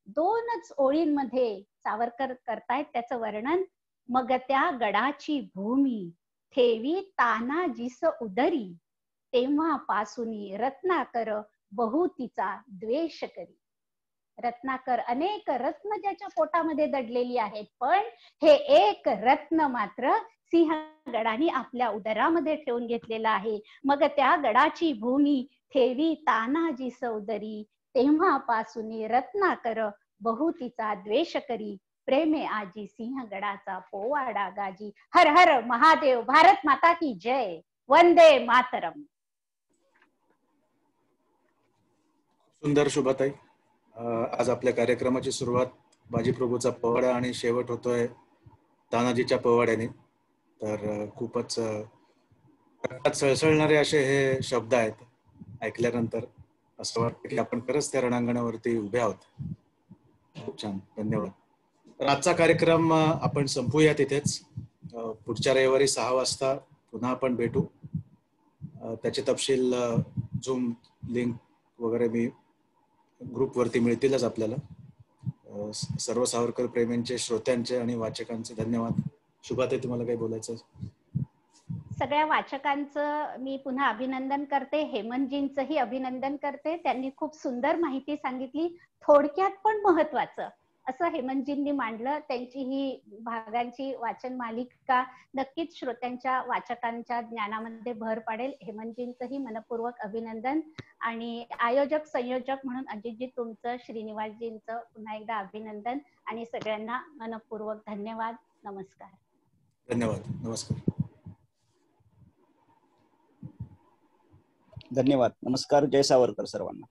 दोनच ओळींमध्ये सावरकर करतायत त्याचं वर्णन. मग त्या गडाची भूमी ठेवी तानाजीस उदरी, तेव्हापासून रत्नाकर बहु तिचा द्वेष करी. रत्नाकर अनेक रत्न ज्याच्या पोटामध्ये दडलेली आहेत, पण हे एक रत्न मात्र सिंहगडाने आपल्या उदरामध्ये ठेवून घेतलेला आहे. मग त्या गडाची भूमी ठेवी तानाजीस उदरी, तेव्हापासून रत्नाकर बहु तिचा द्वेष करी. प्रेमे आजी सिंहगडाचा पोवाडा गाजी. हर हर महादेव, भारत माता की जय, वंदे मातरम. सुंदर शुभाताई. आज आपल्या कार्यक्रमाची सुरुवात बाजीप्रभूचा पोवाडा आणि शेवट होतोय तानाजीच्या पोवाड्याने. तर खूपच रक्तात सळसळणारे असे हे शब्द आहेत. ऐकल्यानंतर असं वाटतं की आपण खरंच त्या रणांगणावरती उभे आहोत. खूप छान, धन्यवाद. तर आजचा कार्यक्रम आपण संपूया तिथेच. पुढच्या रविवारी 6 वाजता पुन्हा आपण भेटू. त्याचे तपशील झूम लिंक वगैरे मी ग्रुपवरती मिळतीलच आपल्याला. सर्व सावरकर प्रेमींचे, श्रोत्यांचे आणि वाचकांचे धन्यवाद. शुभाताई, तुम्हाला काही बोलायचं? सगळ्या वाचकांचं मी पुन्हा अभिनंदन करते. हेमंतजींचंही अभिनंदन करते. त्यांनी खूप सुंदर माहिती सांगितली, थोडक्यात पण महत्वाचं असं हेमंतजींनी मांडलं. त्यांची ही भागांची वाचन मालिका नक्कीच श्रोत्यांच्या, वाचकांच्या ज्ञानामध्ये भर पाडेल. हेमंतजींचंही मनपूर्वक अभिनंदन. आणि आयोजक संयोजक म्हणून अजितजी तुमचं, श्रीनिवासजींचं पुन्हा एकदा अभिनंदन. आणि सगळ्यांना मनपूर्वक धन्यवाद. नमस्कार. धन्यवाद. नमस्कार. धन्यवाद. नमस्कार. जय सावरकर सर्वांना.